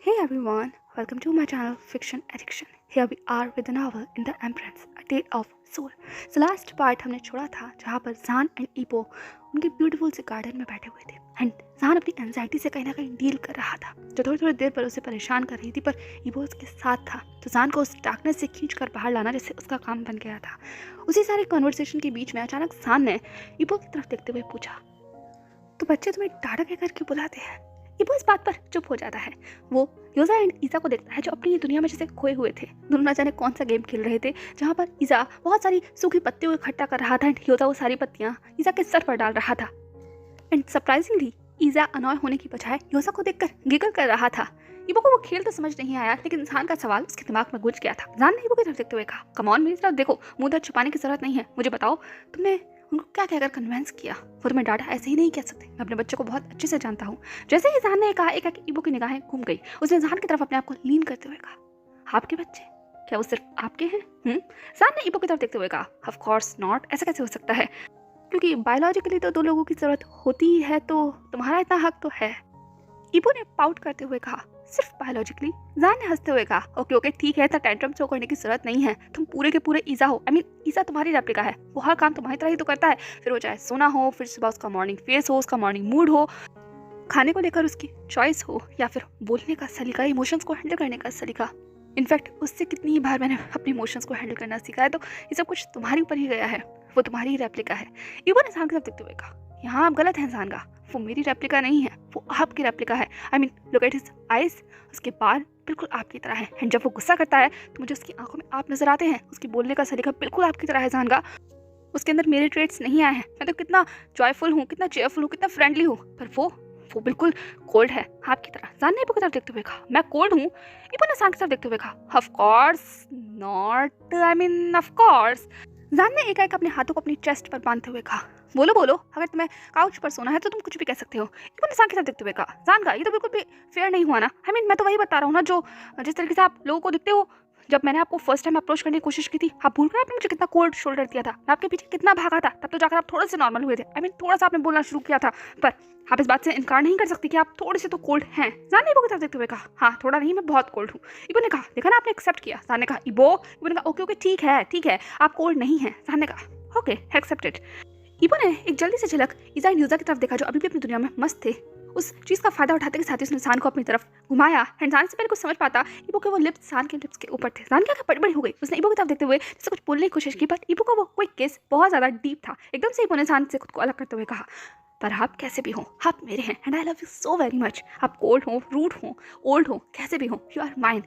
Hey everyone, welcome to my channel Fiction Addiction. Here we are with a novel in the Empress, A Tale of Soul. So last part हमने छोड़ा था जहाँ पर जान and ईपो उनके beautiful से garden में बैठे हुए थे एंड जान अपनी एंजाइटी से कहीं ना कहीं डील कर रहा था जो थोड़ी थोड़ी देर पर उसे परेशान कर रही थी, पर ईपो उसके साथ था तो जान को उस डार्कनेस से खींच कर बाहर लाना जैसे उसका काम बन गया था। उसी सारे कन्वर्सेशन के बीच में अचानक जान ने ईपो की तरफ देखते हुए पूछा, तो बच्चे तुम्हें टाटा कहकर क्यों बुलाते हैं? ईपो इस बात पर चुप हो जाता है। वो योजा एंड ईजा को देखता है जो अपनी दुनिया में जैसे खोए हुए थे। दोनों ना जाने कौन सा गेम खेल रहे थे जहाँ पर ईजा बहुत सारी सूखी पत्तियों को इकट्ठा कर रहा था एंड योजा वो सारी पत्तियाँ ईजा के सर पर डाल रहा था। एंड सरप्राइजिंगली ईजा अनॉय होने की बजाय योजा को देखकर गिगल कर रहा था। ईबो को वो खेल तो समझ नहीं आया, लेकिन जान का सवाल उसके दिमाग में गुंज गया था। जान ने ईबो की तरफ देखते हुए कहा, कम ऑन मेरी तरफ देखो, मुंह दर्द छुपाने की जरूरत नहीं है। मुझे बताओ तुमने उनको क्या कहकर कन्विंस किया? वो तुम्हें डाटा ऐसे ही नहीं कह सकते। मैं अपने बच्चे को बहुत अच्छे से जानता हूँ। जैसे ही जान ने कहा, एक ईबो की निगाहें घूम गई। उसने जान की तरफ अपने आप को लीन करते हुए कहा, आपके बच्चे क्या वो सिर्फ आपके हैं? जान ने ईबो की तरफ देखते हुए कहा, ऑफ कोर्स नॉट, ऐसा कैसे हो सकता है? क्योंकि बायोलॉजिकली तो दो लोगों की जरूरत होती ही है, तो तुम्हारा इतना हक तो है। ईबो ने पाउट करते हुए कहा, सिर्फ बायोलॉजिकली? जान ने हंसते हुए कहा, ओके ओके ठीक है, तो टेंट्रम शो करने की जरूरत नहीं है। तुम पूरे के पूरे ईजा हो। ईजा तुम्हारी रेप्लिका है। वो हर काम तुम्हारी तरह ही तो करता है, फिर वो चाहे सोना हो, फिर सुबह उसका मॉर्निंग फेस हो, उसका मॉर्निंग मूड हो, खाने को लेकर उसकी चॉइस हो, या फिर बोलने का सलीका, इमोशंस को हैंडल करने का सलीका। इनफैक्ट उससे कितनी ही बार मैंने अपने इमोशंस को हैंडल करना सीखा है, तो ये सब कुछ तुम्हारे ऊपर ही गया है। वो तुम्हारी रेप्लिका है। ईबो ने जान की तरफ देखते हुए कहा, यहाँ आप गलत हैं जान का, वो मेरी रेप्लिका नहीं है, वो आपकी रेप्लिका है। लुक एट हिज आइज, उसके बाल बिल्कुल आपकी तरह है। एंड जब वो गुस्सा करता है तो मुझे उसकी आंखों में आप नजर आते हैं। उसकी बोलने का सलीका बिल्कुल आपकी तरह है जान का। उसके अंदर मेरे ट्रेट्स नहीं आए हैं। मैं तो कितना जॉयफुल हूँ, कितना चेयरफुल हूँ, कितना फ्रेंडली हूँ, पर वो बिल्कुल कोल्ड है आपकी तरह। जान ने ईबो की तरफ देखते हुए कहा, मैं कोल्ड हूँ? ईबो ने जान की तरफ देखते हुए कहा, of course not, of course. जान ने एकाएक अपने हाथों को अपनी चेस्ट पर बांधते हुए कहा, बोलो बोलो, अगर तुम्हें काउच पर सोना है तो तुम कुछ भी कह सकते हो। ईबो ने जान की तरफ देखते हुए कहा, जान का ये तो बिल्कुल भी फेयर नहीं हुआ ना। मैं तो वही बता रहा हूँ ना, जो जिस तरीके से आप लोगों को दिखते हो। जब मैंने आपको फर्स्ट टाइम अप्रोच करने की कोशिश की थी, आप भूल गए आपने मुझे कितना कोल्ड शोल्डर दिया था, मैं आपके पीछे कितना भागा था, तब तो जाकर आप थोड़े से नॉर्मल हुए थे। थोड़ा सा आपने बोलना शुरू किया था, पर आप इस बात से इनकार नहीं कर सकती कि आप थोड़े से तो कोल्ड हैं। जान ने ईबो की तरफ देखते हुए कहा, हाँ थोड़ा नहीं, मैं बहुत कोल्ड हूँ। ईबो ने कहा, देखा ना आपने एक्सेप्ट किया। जान ने कहा, ईबो ने कहा, ओके ओके ठीक है, आप कोल्ड नहीं है। जान ने कहा, ओके एक्सेप्टेड। ईबो ने एक जल्दी से झलक ईजा एंड यूजा की तरफ देखा जो अभी भी अपनी दुनिया में मस्त थे। उस चीज का फायदा उठाते के साथ ही उसने जान को अपनी तरफ घुमाया। एंड जान से पहले कुछ समझ पाता ईबो के वो लिप्स जान के लिप्स के ऊपर थे। जान क्या बड़ी बड़ी हो गई। उसने ईबो की तरफ देखते हुए जैसे कुछ बोलने की कोशिश की, पर ईबो का वो कोई किस बहुत ज्यादा डीप था। एकदम से ईबो ने जान से खुद को अलग करते हुए कहा, पर आप कैसे भी हो, आप मेरे हैं and I love you so very much. आप कोल्ड हो, रूड हो, ओल्ड हो, कैसे भी हो, यू आर माइन।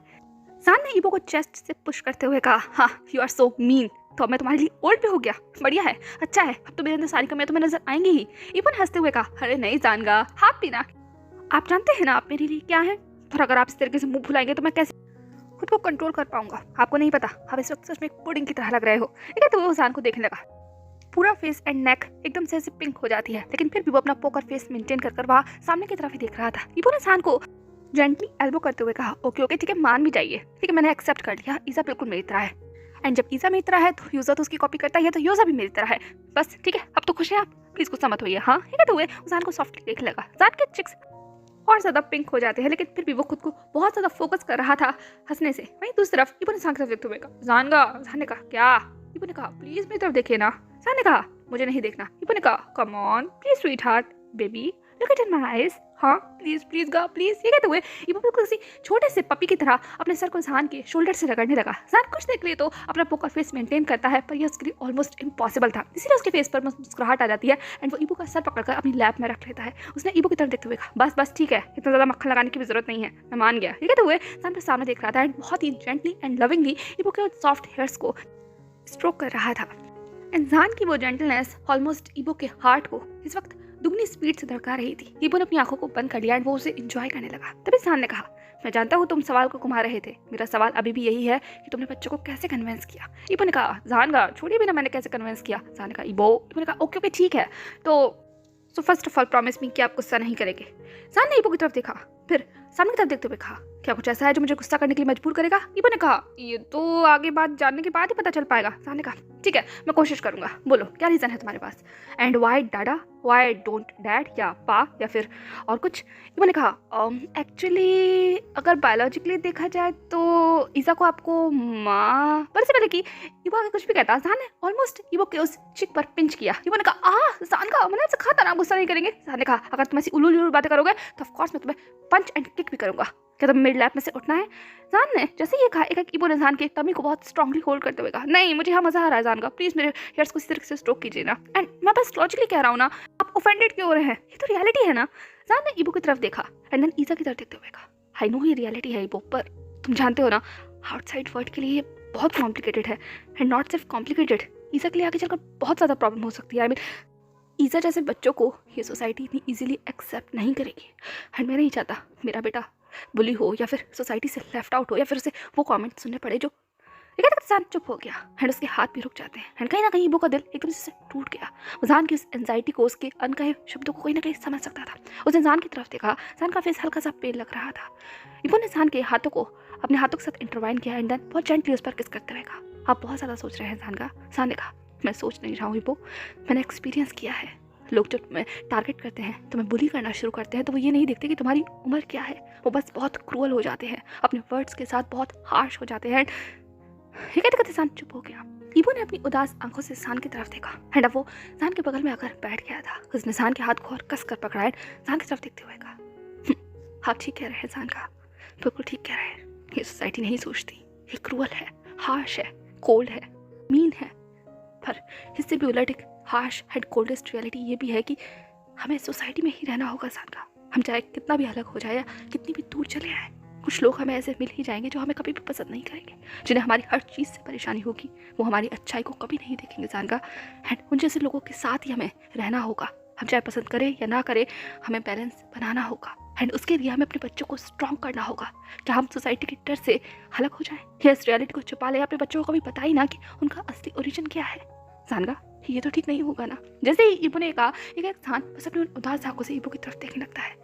जान ने ईबो को चेस्ट से पुश करते हुए कहा, हाँ यू आर सो मीन, तो अब मैं तुम्हारे लिए ओल्ड पे हो गया। बढ़िया है, अच्छा है, अब तो मेरे अंदर सारी कमियां तुम्हें नजर आएंगी ही। ईबो ने हंसते हुए कहा, अरे नहीं जानगा, आप भी ना, आप जानते हैं ना आप मेरे लिए क्या है, पर अगर आप इस तरीके से मुंह भुलाएंगे तो मैं कैसे खुद को कंट्रोल कर पाऊंगा? आपको नहीं पता, आप इस वक्त सच में एक पुडिंग की तरह लग रहे हो। ठीक है, तो वो जान को देखने लगा। पूरा फेस एंड नेक एकदम से ऐसे पिंक हो जाती है, लेकिन फिर भी वो अपना पोकर फेस मेंटेन कर वहाँ सामने की तरफ ही देख रहा था। ईबो ने जान को जेंटली एल्बो करते हुए कहा, ओके ओके ठीक है, मान भी जाइए, ठीक है मैंने एक्सेप्ट कर लिया, ईजा बिल्कुल मेरी तरह है। एंड जब ईजा मेरी तरह है तो यूजा तो उसकी कॉपी करता ही है, तो यूजा भी मेरी तरह है। बस ठीक है, अब तो खुश हैं आप, प्लीज गुस्सा मत होइए। हाँ ठीक है, तो हुए जान को सॉफ्टली देखने लगा। जान के चिक्स और ज्यादा पिंक हो जाते हैं, लेकिन फिर भी वो खुद को बहुत ज्यादा फोकस कर रहा था हंसने से। वहीं दूसरी तरफ ईबो ने जान की तरफ देखते हुए कहा, जान ने कहा, क्या? ईबो ने कहा, प्लीज मेरी तरफ देखिए ना। जान ने कहा, मुझे नहीं देखना। ईबो ने कहा, come on please sweet heart baby, look at my eyes. हाँ प्लीज प्लीज गा प्लीज। ये कहते हुए ईबो बिल्कुल किसी छोटे से पपी की तरह अपने सर को जान के शोल्डर से रगड़ने लगा। जान कुछ देख लिए तो अपना पोकर फेस मेंटेन करता है, पर यह उसके लिए ऑलमोस्ट इम्पॉसिबल था, इसीलिए उसके फेस पर मुस्कुराहट आ जाती है एंड वो ईबो का सर पकड़कर अपनी लैप में रख लेता है। उसने ईबो की तरफ देखते हुए कहा, बस बस ठीक है, इतना ज्यादा मक्खन लगाने की भी जरूरत नहीं है, मैं मान गया। ये कहते हुए जान के सामने देख रहा था एंड बहुत ही जेंटली एंड लविंगली ईबो के सॉफ्ट हेयर्स को स्ट्रोक कर रहा था। एंड जान की वो जेंटलनेस ऑलमोस्ट ईबो के हार्ट को इस वक्त दुगनी स्पीड से धड़का रही थी। ईबो ने अपनी आंखों को बंद कर लिया एंड वो उसे एंजॉय करने लगा। तभी जान ने कहा, मैं जानता हूँ तुम सवाल को घुमा रहे थे, मेरा सवाल अभी भी यही है कि तुमने बच्चों को कैसे कन्विंस किया? ईबो ने कहा, जान का छोड़िए भी ना, मैंने कैसे कन्विंस किया? जान ने कहा, ईबो ने कहा, ओके ओके ठीक है, तो first of all promise me कि आप गुस्सा नहीं करेंगे। जान ने ईबो की तरफ देखा, फिर सामने की तरफ देखते हुए कहा, क्या कुछ ऐसा है जो मुझे गुस्सा करने के लिए मजबूर करेगा? ईबो ने कहा, ये तो आगे बात जानने के बाद ही पता चल पाएगा। जान ने कहा, ठीक है, मैं कोशिश करूंगा, बोलो क्या रीजन है तुम्हारे पास? एंड वाई डाडा, वाई डोंट डैड, या पा, या फिर और कुछ? ईबो ने कहा, एक्चुअली अगर बायोलॉजिकली देखा जाए तो ईसा को आपको माँ, पर इससे पहले कि ईबो आगे कुछ भी कहता, जान ने ऑलमोस्ट ईबो के उस चिक पर पिंच किया। ईबो ने कहा, जान का मैंने आपसे कहा था ना गुस्सा नहीं करेंगे। जान ने कहा, अगर तुम ऐसी उल्लू बातें करोगे तो ऑफ कोर्स मैं तुम्हें पंच एंड किक भी करूंगा। क्या तुम्हें मेरे लैप में से उठना है? जान ने जैसे ये कहा, एक ईबो ने जान के टमी को बहुत स्ट्रांगली होल्ड करते हुए कहा, नहीं मुझे यहाँ मजा आ रहा है जान का, प्लीज मेरे हेयर्स को इसी तरीके से स्ट्रोक कीजिए ना। एंड मैं बस लॉजिकली कह रहा हूँ ना, आप ऑफेंडेड क्यों हो रहे हैं? ये तो रियलिटी है ना। जान ने ईबो की तरफ देखा एंड देन ईसा की तरफ देखते हुए कहा, आई नो ये रियलिटी है ईबो, पर तुम जानते हो ना आउटसाइड वर्ल्ड के लिए ये बहुत कॉम्प्लिकेटेड है। एंड नॉट सिर्फ कॉम्प्लिकेटेड, ईसा के लिए आगे चलकर बहुत ज़्यादा प्रॉब्लम हो सकती है। आई मीन ईसा जैसे बच्चों को ये सोसाइटी इतनी इजीली एक्सेप्ट नहीं करेगी। एंड मैं नहीं चाहता मेरा बेटा बुली हो या फिर सोसाइटी से लेफ्ट आउट हो या फिर उसे वो कमेंट सुनने पड़े जो जान चुप हो गया। एंड उसके हाथ भी रुक जाते हैं एंड कहीं ना कहीं ईबो का दिल एकदम से टूट गया। वो जान की उस एंजाइटी को, उसके अनकहे शब्दों को कहीं ना कहीं समझ सकता था। उसने जान की तरफ देखा, जान का फेस हल्का सा पेन लग रहा था। ईबो ने जान के हाथों को अपने हाथों के साथ इंटरवाइन किया एंड देन बहुत जेंटली उस पर किस करते हुए कहा, आप बहुत ज़्यादा सोच रहे हैं जान का। जान ने कहा, मैं सोच नहीं रहा हूँ ईबो, मैंने एक्सपीरियंस किया है। लोग जो तुम्हें टारगेट करते हैं, तुम्हें बुली करना शुरू करते हैं, तो वो ये नहीं देखते कि तुम्हारी उम्र क्या है। वो बस बहुत क्रूअल हो जाते हैं, अपने वर्ड्स के साथ बहुत हार्श हो जाते हैं। ये कहते कहते सान चुप हो गया। ईबो ने अपनी उदास आंखों से सान की तरफ देखा एंड अब वो सान के बगल में आकर बैठ गया था। उसने सान के हाथ को और कस कर पकड़ा एंड सान की तरफ देखते हुए कहा, आप ठीक कह रहे हैं सान का, बिल्कुल ठीक कह रहे हैं। ये सोसाइटी नहीं सोचती, ये क्रूअल है, हार्श है, कोल्ड है, मीन है, पर इससे भी उलट एक हार्श एंड कोल्डेस्ट रियलिटी ये भी है कि हमें सोसाइटी में ही रहना होगा जान का। हम चाहे कितना भी अलग हो जाए या कितनी भी दूर चले आए, कुछ लोग हमें ऐसे मिल ही जाएंगे जो हमें कभी भी पसंद नहीं करेंगे, जिन्हें हमारी हर चीज़ से परेशानी होगी, वो हमारी अच्छाई को कभी नहीं देखेंगे जान का। एंड उन जैसे लोगों के साथ ही हमें रहना होगा। हम चाहे पसंद करें या ना करें, हमें बैलेंस बनाना होगा एंड उसके लिए हमें अपने बच्चों को स्ट्रॉन्ग करना होगा। क्या हम सोसाइटी के डर से अलग हो जाएं या इस रियलिटी को छुपा ले, अपने बच्चों को कभी पता ही ना कि उनका असली ओरिजिन क्या है। जानगा, ये तो ठीक नहीं होगा ना। जैसे ही ईबो ने कहा, एक इंसान बस अपनी उदास आंखों से ईबो की तरफ देखने लगता है।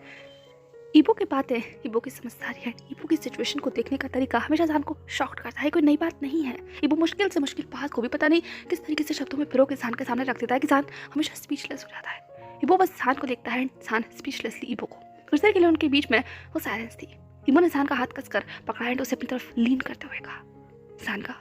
ईबो की बातें, ईबो की समझदारी है, ईबो की सिचुएशन को देखने का तरीका हमेशा जान को शॉक्ड करता है। कोई नई बात नहीं है। ईबो मुश्किल से मुश्किल बात को भी पता नहीं किस तरीके से शब्दों में पिरो के जान के सामने रख देता है कि जान हमेशा स्पीचलेस हो जाता है। ईबो बस जान को देखता है, जान स्पीचलेसली ईबो को। कुछ देर के लिए उनके बीच में वो साइलेंस थी। ईबो ने जान का हाथ कसकर पकड़ा एंड उसे अपनी तरफ लीन करते हुए कहा, जान का,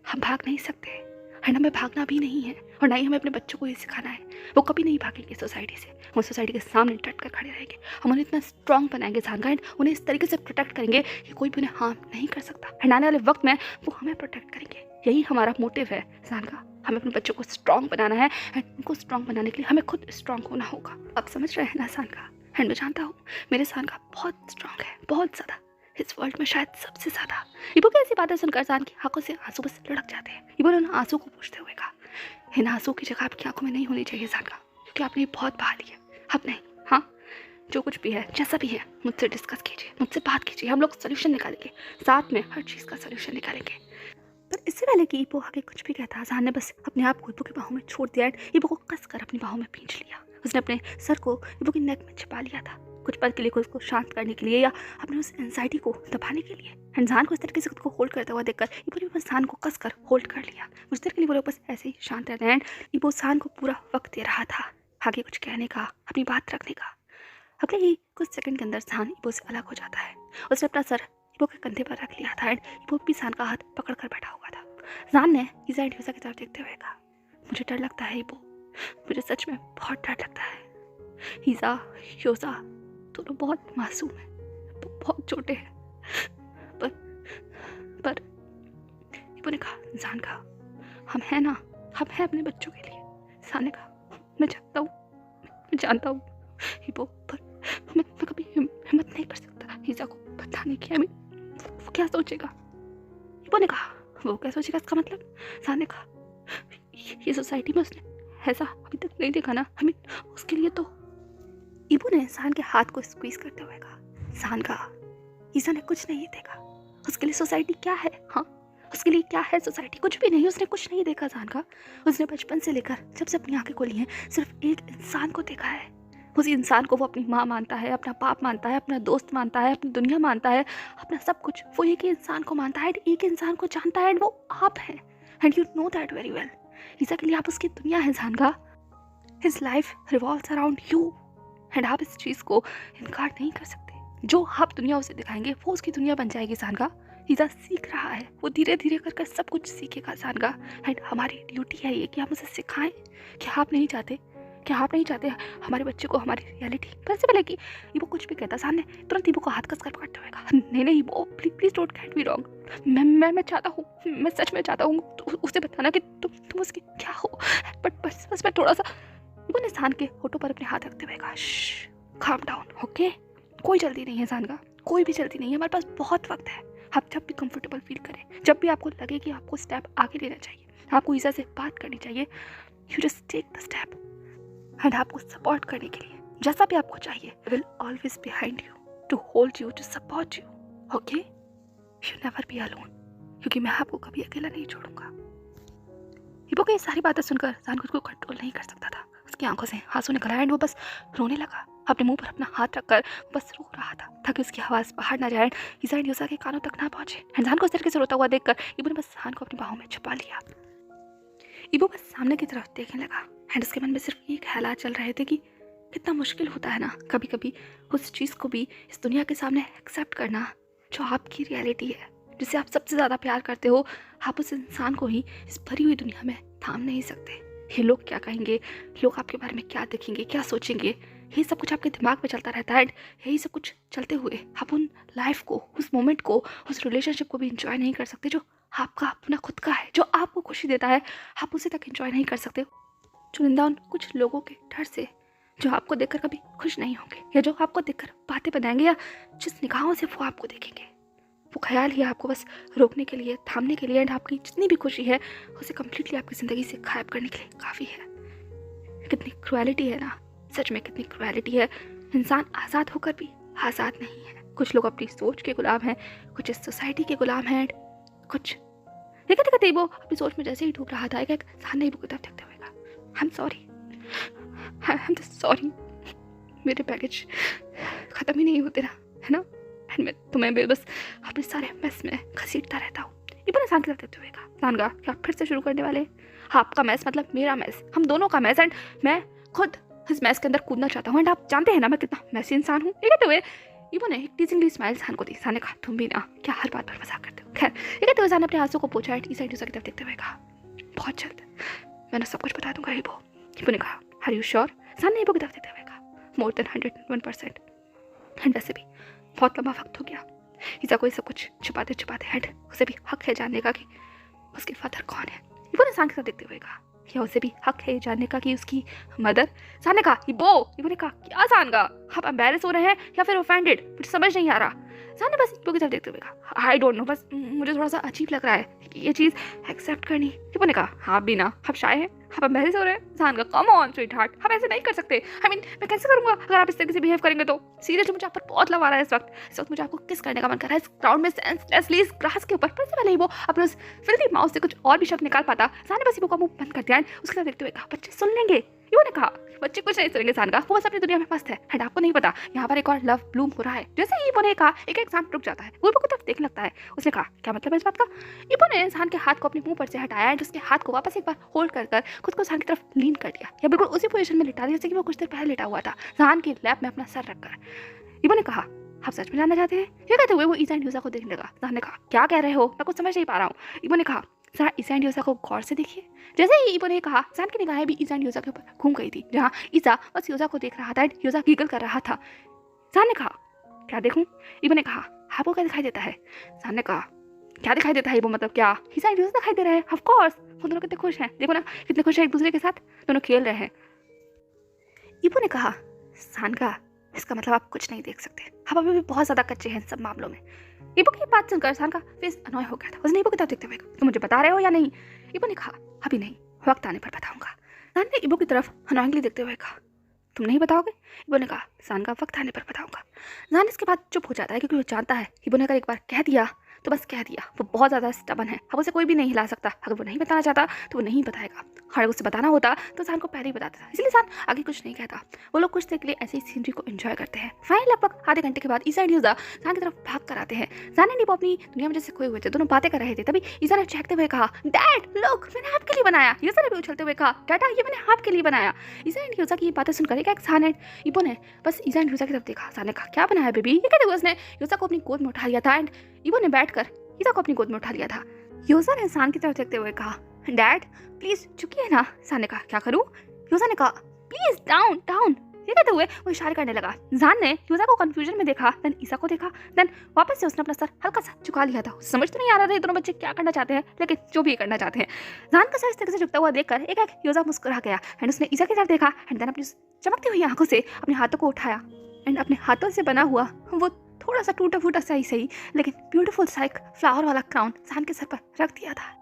हम भाग नहीं सकते एंड हमें भागना भी नहीं है और ना ही हमें अपने बच्चों को ये सिखाना है। वो कभी नहीं भागेंगे सोसाइटी से, वो सोसाइटी के सामने डट कर खड़े रहेंगे। हम उन्हें इतना स्ट्रॉन्ग बनाएंगे जानका एंड उन्हें इस तरीके से प्रोटेक्ट करेंगे कि कोई भी उन्हें हार्म नहीं कर सकता। एंड आने वाले वक्त में वो हमें प्रोटेक्ट करेंगे। यही हमारा मोटिव है जानका। हमें अपने बच्चों को स्ट्रॉन्ग बनाना है एंड उनको स्ट्रॉन्ग बनाने के लिए हमें खुद स्ट्रॉन्ग होना होगा। आप समझ रहे हैं ना जानका? एंड मैं जानता हूँ मेरे जानका बहुत स्ट्रॉन्ग है, बहुत ज़्यादा, इस वर्ल्ड में शायद सबसे ज़्यादा। ईबो की ऐसी बातें सुनकर जान की आंखों से आंसू बस लुढ़क जाते हैं। ईबो ने उन आंसू को पूछते हुए कहा, इन आंसू की जगह आपकी आंखों में नहीं होनी चाहिए जान का, क्योंकि आपने बहुत बहा लिया। अब नहीं, हाँ, जो कुछ भी है, जैसा भी है, मुझसे डिस्कस कीजिए, मुझसे बात कीजिए, हम लोग सोल्यूशन निकालेंगे, साथ में हर चीज़ का सोल्यूशन निकालेंगे। पर इससे पहले कि ईबो आगे कुछ भी कहता, जान ने बस अपने आप को ईबो की बाहों में छोड़ दिया। ईबो को कसकर अपनी बाहों में खींच लिया। उसने अपने सर को ईबो की नेक में छिपा लिया था, कुछ पल के लिए खुद को शांत करने के लिए या अपने उस एंजाइटी को दबाने के लिए। एंड जान को इस तरीके से खुद को होल्ड करता हुआ देखकर ईबो ने बस जान को कसकर होल्ड कर लिया। कुछ देर के लिए वो लोग बस ऐसे ही शांत रहते हैं एंड ईबो जान को पूरा वक्त दे रहा था आगे कुछ कहने का, अपनी बात रखने का। अगले ही कुछ सेकंड के अंदर जान ईबो से अलग हो जाता है। उसने अपना सर ईबो के कंधे पर रख लिया था एंड ईबो भी जान का हाथ पकड़ कर बैठा हुआ था। जान ने ईसा एंड यूसा की तरफ देखते हुए कहा, मुझे डर लगता है ईबो, मुझे सच में बहुत डर लगता है। ईसा, यूसा दोनों बहुत मासूम हैं, बहुत छोटे हैं। पर ईबो ने कहा, जान का, हम हैं ना, हम हैं अपने बच्चों के लिए। जान ने कहा, मैं जानता हूँ ईबो, पर मैं कभी हिम्मत नहीं कर सकता ईसा को बताने की। वो क्या सोचेगा? ईबो ने कहा, वो क्या सोचेगा इसका मतलब? जान ने कहा, ये सोसाइटी में उसने ऐसा अभी तक नहीं देखा ना, हमें उसके लिए तो। ईबो ने जान के हाथ को स्क्वीज करते हुए कहा, जान का, ईसा ने कुछ नहीं देखा, उसके लिए सोसाइटी क्या है? हाँ, उसके लिए क्या है सोसाइटी? कुछ भी नहीं, उसने कुछ नहीं देखा जान का। उसने बचपन से लेकर जब से अपनी आंखें खोली हैं सिर्फ एक इंसान को देखा है, उसी इंसान को वो अपनी माँ मानता है, अपना बाप मानता है, अपना दोस्त मानता है, अपनी दुनिया मानता है, अपना सब कुछ। वो एक ही इंसान को मानता है, एक ही इंसान को जानता है, एंड वो आप हैं। And you know that very well. Exactly आप उसकी दुनिया है जानका। His life revolves around you, and आप इस चीज़ को इनकार नहीं कर सकते। जो आप दुनिया उसे दिखाएंगे वो उसकी दुनिया बन जाएगी जानका। ईजा सीख रहा है, वो धीरे धीरे कर सब कुछ सीखेगा जानका। एंड हमारी ड्यूटी है ये कि हम उसे सिखाएं। क्या आप नहीं चाहते हमारे बच्चे को हमारी रियलिटी पता चले कि ये वो कुछ भी कहता सामने तुरंत वो हाथ कस कर पकड़ते हुएगा, नहीं वो please don't get me wrong. मैं चाहता हूँ, मैं सच में चाहता हूँ उसे बताना कि तुम उसकी क्या हो, बट बस मैं थोड़ा सा वो इंसान के होठों पर अपने हाथ रखते हुए कहा, काम डाउन, ओके। कोई जल्दी नहीं है इंसान का, कोई भी जल्दी नहीं है, हमारे पास बहुत वक्त है। आप जब भी कंफर्टेबल फील करें, जब भी आपको लगे कि आपको स्टेप आगे लेना चाहिए, आपको ईसा से बात करनी चाहिए, you just take the step. And आपको सपोर्ट करने के लिए जैसा भी आपको चाहिए, will always behind you to hold you, to support you, okay. You never be alone, क्योंकि मैं आपको कभी अकेला नहीं छोड़ूंगा। हिप्पो की सारी बातें सुनकर जान खुद को कंट्रोल नहीं कर सकता था। उसकी आंखों से आंसू निकल आए एंड वो बस रोने लगा। अपने मुंह पर अपना हाथ रखकर बस रो रहा था ताकि उसकी आवाज़ बाहर ना जाए, ईसा एंड यूसा के कानों तक ना पहुंचे। एंड जान को इस तरीके से रोता हुआ देखकर इबो ने बस जान को अपनी बाहों में छुपा लिया। इबो बस सामने की तरफ देखने लगा एंड उसके मन में सिर्फ ये ख्यालात चल रहे थे कि कितना मुश्किल होता है ना कभी कभी उस चीज़ को भी इस दुनिया के सामने एक्सेप्ट करना जो आपकी रियलिटी है, जिसे आप सबसे ज़्यादा प्यार करते हो। आप उस इंसान को ही इस भरी हुई दुनिया में थाम नहीं सकते। ये लोग क्या कहेंगे, लोग आपके बारे में क्या देखेंगे, क्या सोचेंगे, यही सब कुछ आपके दिमाग में चलता रहता है। एंड यही सब कुछ चलते हुए आप उन लाइफ को, उस मोमेंट को, उस रिलेशनशिप को भी इंजॉय नहीं कर सकते जो आपका अपना खुद का है, जो आपको खुशी देता है। आप उसे तक इंजॉय नहीं कर सकते चुनिंदा उन कुछ लोगों के डर से जो आपको देखकर कभी खुश नहीं होंगे, या जो आपको देखकर बातें बनाएंगे, या जिस निगाहों से वो आपको देखेंगे। वो ख्याल ही आपको बस रोकने के लिए, थामने के लिए, एंड आपकी जितनी भी खुशी है उसे कम्प्लीटली आपकी ज़िंदगी से गायब करने के लिए काफ़ी है। कितनी क्रुएलिटी है ना, सच में कितनी क्रुएलिटी है। इंसान आज़ाद होकर भी आज़ाद नहीं है। कुछ लोग अपनी सोच के गुलाम हैं, कुछ इस सोसाइटी के गुलाम हैं, कुछ ये कहते वो अपनी सोच में जैसे ही डूब रहा था एक इंसान ने वो देखते हुए कहा, आई एम सॉरी, मेरे पैकेज ख़त्म ही नहीं होते ना, है ना, एंड मैं तुम्हें भी बस अपने सारे मैस में घसीटता रहता हूँ। इबो ने इंसान की तरफ देखते हुए कहा, जानगा क्या फिर से शुरू करने वाले? आपका मैस मतलब मेरा मैस, हम दोनों का मैस, एंड मैं खुद इस मैस के अंदर कूदना चाहता हूँ। एंड आप जानते हैं ना मैं कितना मैसी इंसान हूँ। ये कहते हुए इबो ने एक टीजिंगली स्माइल सान को दी। सान ने कहा, तुम भी ना क्या हर बात पर मजाक करते हो। खैर ये कहते हुए सान ने अपने आंसू को पोंछा एंड ईसा की तरफ देखते हुए कहा, बहुत जल्द मैंने सब कुछ बता दूंगा इबो। इबो ने कहा, आर यू श्योर? सान ने इबो की तरफ देखते हुए कहा, मोर देन 101%। एंड वैसे भी बहुत लंबा वक्त हो गया ईसा को ये सब कुछ छुपाते एंड उसे भी हक है जानने का कि उसके फादर कौन है। इबो ने सान की तरफ देखते हुए कहा, क्या उसे भी हक है जानने का कि उसकी मदर? सान ने कहा, इबो ने कहा, क्या सान का? आप एम्बैरेस हो रहे हैं या फिर ऑफेंडेड? मुझे समझ नहीं आ रहा। सान ने बस इबो की तरफ देखते हुए कहा, आई डोंट नो, बस मुझे थोड़ा सा अजीब लग रहा है ये चीज़ एक्सेप्ट करनी। इबो ने कहा, आप भी ना, आप शाय हैं, आप एम्बैरेस हो रहे हैं। सान का, कम ऑन स्वीट हार्ट, आप ऐसे नहीं कर सकते। आई मीन मैं कैसे करूँगा अगर आप इस तरीके से बिहेव करेंगे तो? सीरियसली मुझे आप पर बहुत लव आ रहा है इस वक्त मुझे आपको किस करने का मन कर रहा है इस ग्राउंड में सेंसलेसली इस ग्रास के ऊपर। पर पहले ही वो अपने उस फिल्दी माउथ से कुछ और भी शब्द निकाल पाता। सान ने बस इबो का मुंह बंद कर दिया। उसके साथ देखते हुए कहा, बच्चे सुन लेंगे। इबो ने कहा, बच्चे कुछ नहीं सुनेंगे सान का, वो बस अपनी दुनिया में मस्त है एंड आपको नहीं पता यहाँ पर एक और लव ब्लूम हो रहा है। जैसे ही इबो ने कहा एक इंसान रुक जाता है, वो इबो की तरफ देखने लगता है। उसने कहा, क्या मतलब है इस बात का? इबो ने इंसान के हाथ को अपने मुंह पर से हटाया एंड उसके हाथ को वापस एक बार होल्ड कर खुद को इंसान की तरफ लीन कर दिया, या बिल्कुल उसी पोजीशन में लिटा दिया जैसे कि वो कुछ देर पहले लेटा हुआ था, इंसान की लैप में अपना सर रखकर। इबो ने कहा, आप सच में जानना चाहते हैं? ये कहते हुए वो ईसा एंड यूसा को देखने लगा। इंसान ने कहा, क्या कह रहे हो, मैं कुछ समझ नहीं पा रहा हूँ। इबो ने कहा, जरा ईसा एंड यूसा को गौर से देखिए। जैसे ही इबो ने कहा, इंसान की निगाहें भी ईसा एंड यूसा के ऊपर घूम गई थी, जहाँ ईसा बस यूसा को देख रहा था एंड यूसा गीगल कर रहा था। इंसान ने कहा, क्या देखूं? इबो ने कहा, आपको क्या दिखाई देता है? इंसान ने कहा, क्या दिखाई देता है इबो, मतलब क्या? ईसा एंड यूसा दिखाई दे रहे हैं, ऑफ कोर्स। वो दोनों कितने खुश हैं, देखो ना कितने खुश हैं एक दूसरे के साथ, दोनों खेल रहे हैं। इबो ने कहा, इंसान का इसका मतलब आप कुछ नहीं देख सकते, आप अभी भी बहुत ज़्यादा कच्चे हैं इन सब मामलों में। इबो की बात सुनकर इंसान का फेस अनॉय हो गया था। उसने इबो की तरफ देखते हुए, तुम मुझे बता रहे हो या नहीं? इबो ने कहा, अभी नहीं, वक्त आने पर बताऊंगा। इंसान ने इबो की तरफ अनॉयंगली देखते हुए कहा, तुम नहीं बताओगे? इबो ने कहा, इंसान का वक्त आने पर बताऊंगा। इंसान इसके बाद चुप हो जाता है क्योंकि वो जानता है इबो ने अगर एक बार कह दिया तो बस कह दिया। वो बहुत ज़्यादा स्टबन है, अब उसे कोई भी नहीं हिला सकता। अगर वो नहीं बताना चाहता तो वो नहीं बताएगा, और अगर उसे बताना होता तो सान को पहले ही बताता था। इसलिए सान आगे कुछ नहीं कहता। वो लोग कुछ देर के लिए ऐसी सीनरी को एंजॉय करते हैं। फाइनली लगभग आधे घंटे के बाद ईसा एंड यूजा सान की तरफ भाग कर आते हैं। सान एंड ईबो अपनी दुनिया में जैसे खोए हुए थे, दोनों बातें कर रहे थे। तभी ईसा ने चहकते हुए कहा, डैड लुक, मैंने आपके लिए बनाया। यूजा ने भी उछलते हुए कहा, डाटा ये मैंने आपके लिए बनाया। ईसा एंड यूजा की ये बातें सुनकर एक सान एंड ईबो ने बस ईसा एंड यूजा की तरफ देखा। सान ने कहा, क्या बनाया बेबी? ये कहते हुए उसने यूजा को अपनी गोद में उठा लिया था एंड ईबो ने बैठकर ईसा को अपनी गोद में उठा लिया था। यूजा ने सान की तरफ देखते हुए कहा, डैड प्लीज चुकिए ना। सान ने कहा, क्या करूं? यूजा ने कहा, प्लीज डाउन डाउन। ये कहते हुए वो इशारे करने लगा। जान ने यूजा को कंफ्यूजन में देखा, देन ईसा को देखा, देन वापस से उसने अपना सर हल्का सा झुका लिया था। समझ तो नहीं आ रहा था ये दोनों बच्चे क्या करना चाहते हैं, लेकिन जो भी करना चाहते हैं। जान का सर इस तरह से झुकता हुआ देखकर एक एक यूजा मुस्कुरा गया एंड उसने ईसा की तरफ देखा एंड देन अपनी चमकती हुई आंखों से अपने हाथों को उठाया एंड अपने हाथों से बना हुआ वो थोड़ा सा टूटा फूटा सही लेकिन ब्यूटीफुल सा एक फ्लावर वाला क्राउन जान के सर पर रख दिया था।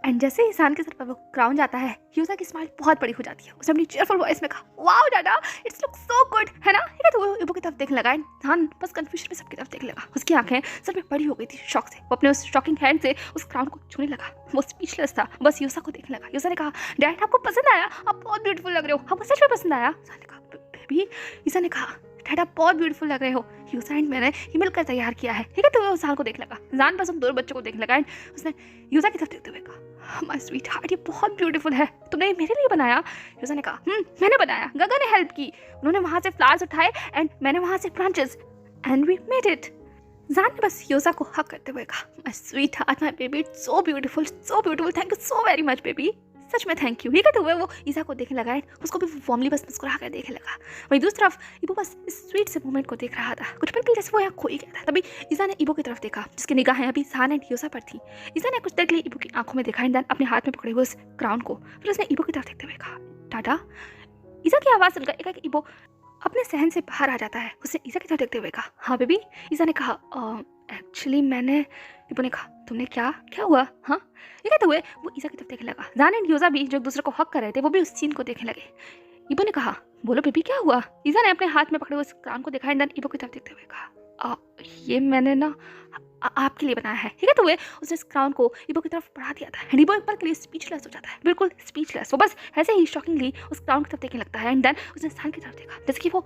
एंड जैसे ही सान के सर पर वो क्राउन जाता है, यूजा की स्माइल बहुत बड़ी हो जाती है। उसने अपनी चीयरफुल वॉइस में कहा, वाओ डाडा, इट्स लुक सो गुड, है ना? ठीक है, तो वो ईबो की तरफ देखने लगा एंड सान बस कंफ्यूजन में सबकी तरफ देखने लगा। उसकी आंखें सर में बड़ी हो गई थी शॉक से। वो अपने उस शॉकिंग हैंड से उस क्राउन को छूने लगा। वो स्पीचलेस था, बस यूजा को देखने लगा। यूजा ने कहा, डैड आपको पसंद आया? आप बहुत ब्यूटीफुल लग रहे हो। आपको सच में पसंद आया? सान ने कहा, बेबी। यूजा ने कहा, डैड आप बहुत ब्यूटीफुल लग रहे हो। यूजा एंड मैंने ये मिलकर तैयार किया है। ठीक है, तो वो जान को देखने लगा। जान बस उन दोनों बच्चों को देखने लगा एंड उसने यूजा की तरफ देखते हुए कहा, माय स्वीट हार्ट, ये बहुत ब्यूटीफुल है। तुमने ये मेरे लिए बनाया? यूजा ने कहा, मैंने बनाया, गगा ने हेल्प की। उन्होंने वहां से फ्लावर्स उठाए एंड मैंने वहां से branches and we made it. जान ने बस यूजा को हक करते हुए कहा, my sweetheart, my baby, it's so beautiful, thank you so very much baby, सच में थैंक यू। ये कहते हुए वो ईसा को देखने लगा, उसको भी वार्मली बस मुस्कुरा कर देखने लगा। वहीं दूसरी तरफ ईबो बस इस स्वीट से मोमेंट को देख रहा था। कुछ पल के लिए जैसे वो यहाँ खो ही गया था। तभी ईसा ने ईबो की तरफ देखा, जिसकी निगाहें अभी सान एंड यूजा पर थी। ईसा ने कुछ देर के लिए ईबो की आंखों में देखा एंड देन अपने हाथ में पकड़े हुए उस क्राउन को, फिर उसने ईबो की तरफ देखते हुए कहा, टाटा। ईसा की आवाज़ सुनकर एक ईबो अपने सहन से बाहर आ जाता है। उसने ईसा की तरफ देखते हुए कहा, हाँ बेबी। ईसा ने कहा, एक्चुअली मैंने। ईबो ने कहा, तुमने क्या क्या हुआ? हाँ, ये कहते हुए वो ईसा की तरफ देखने लगा। जान एंड यूजा भी जो एक दूसरे को हक कर रहे थे, वो भी उस सीन को देखने लगे। ईबो ने कहा, बोलो बेबी क्या हुआ? ईसा ने अपने हाथ में पकड़े हुए उस क्राउन को देखा एंड देन ईबो की तरफ देखते हुए कहा, ये मैंने ना आपके लिए बनाया है। ठीक है, तो वे उसने इस क्राउन को ईबो की तरफ बढ़ा दिया था एंड ईबो एक पल के लिए स्पीचलेस हो जाता है, बिल्कुल स्पीचलेस। वो बस ऐसे ही शॉकिंगली उस क्राउन की तरफ देखने लगता है एंड देन उसने सान की तरफ देखा, जैसे कि वो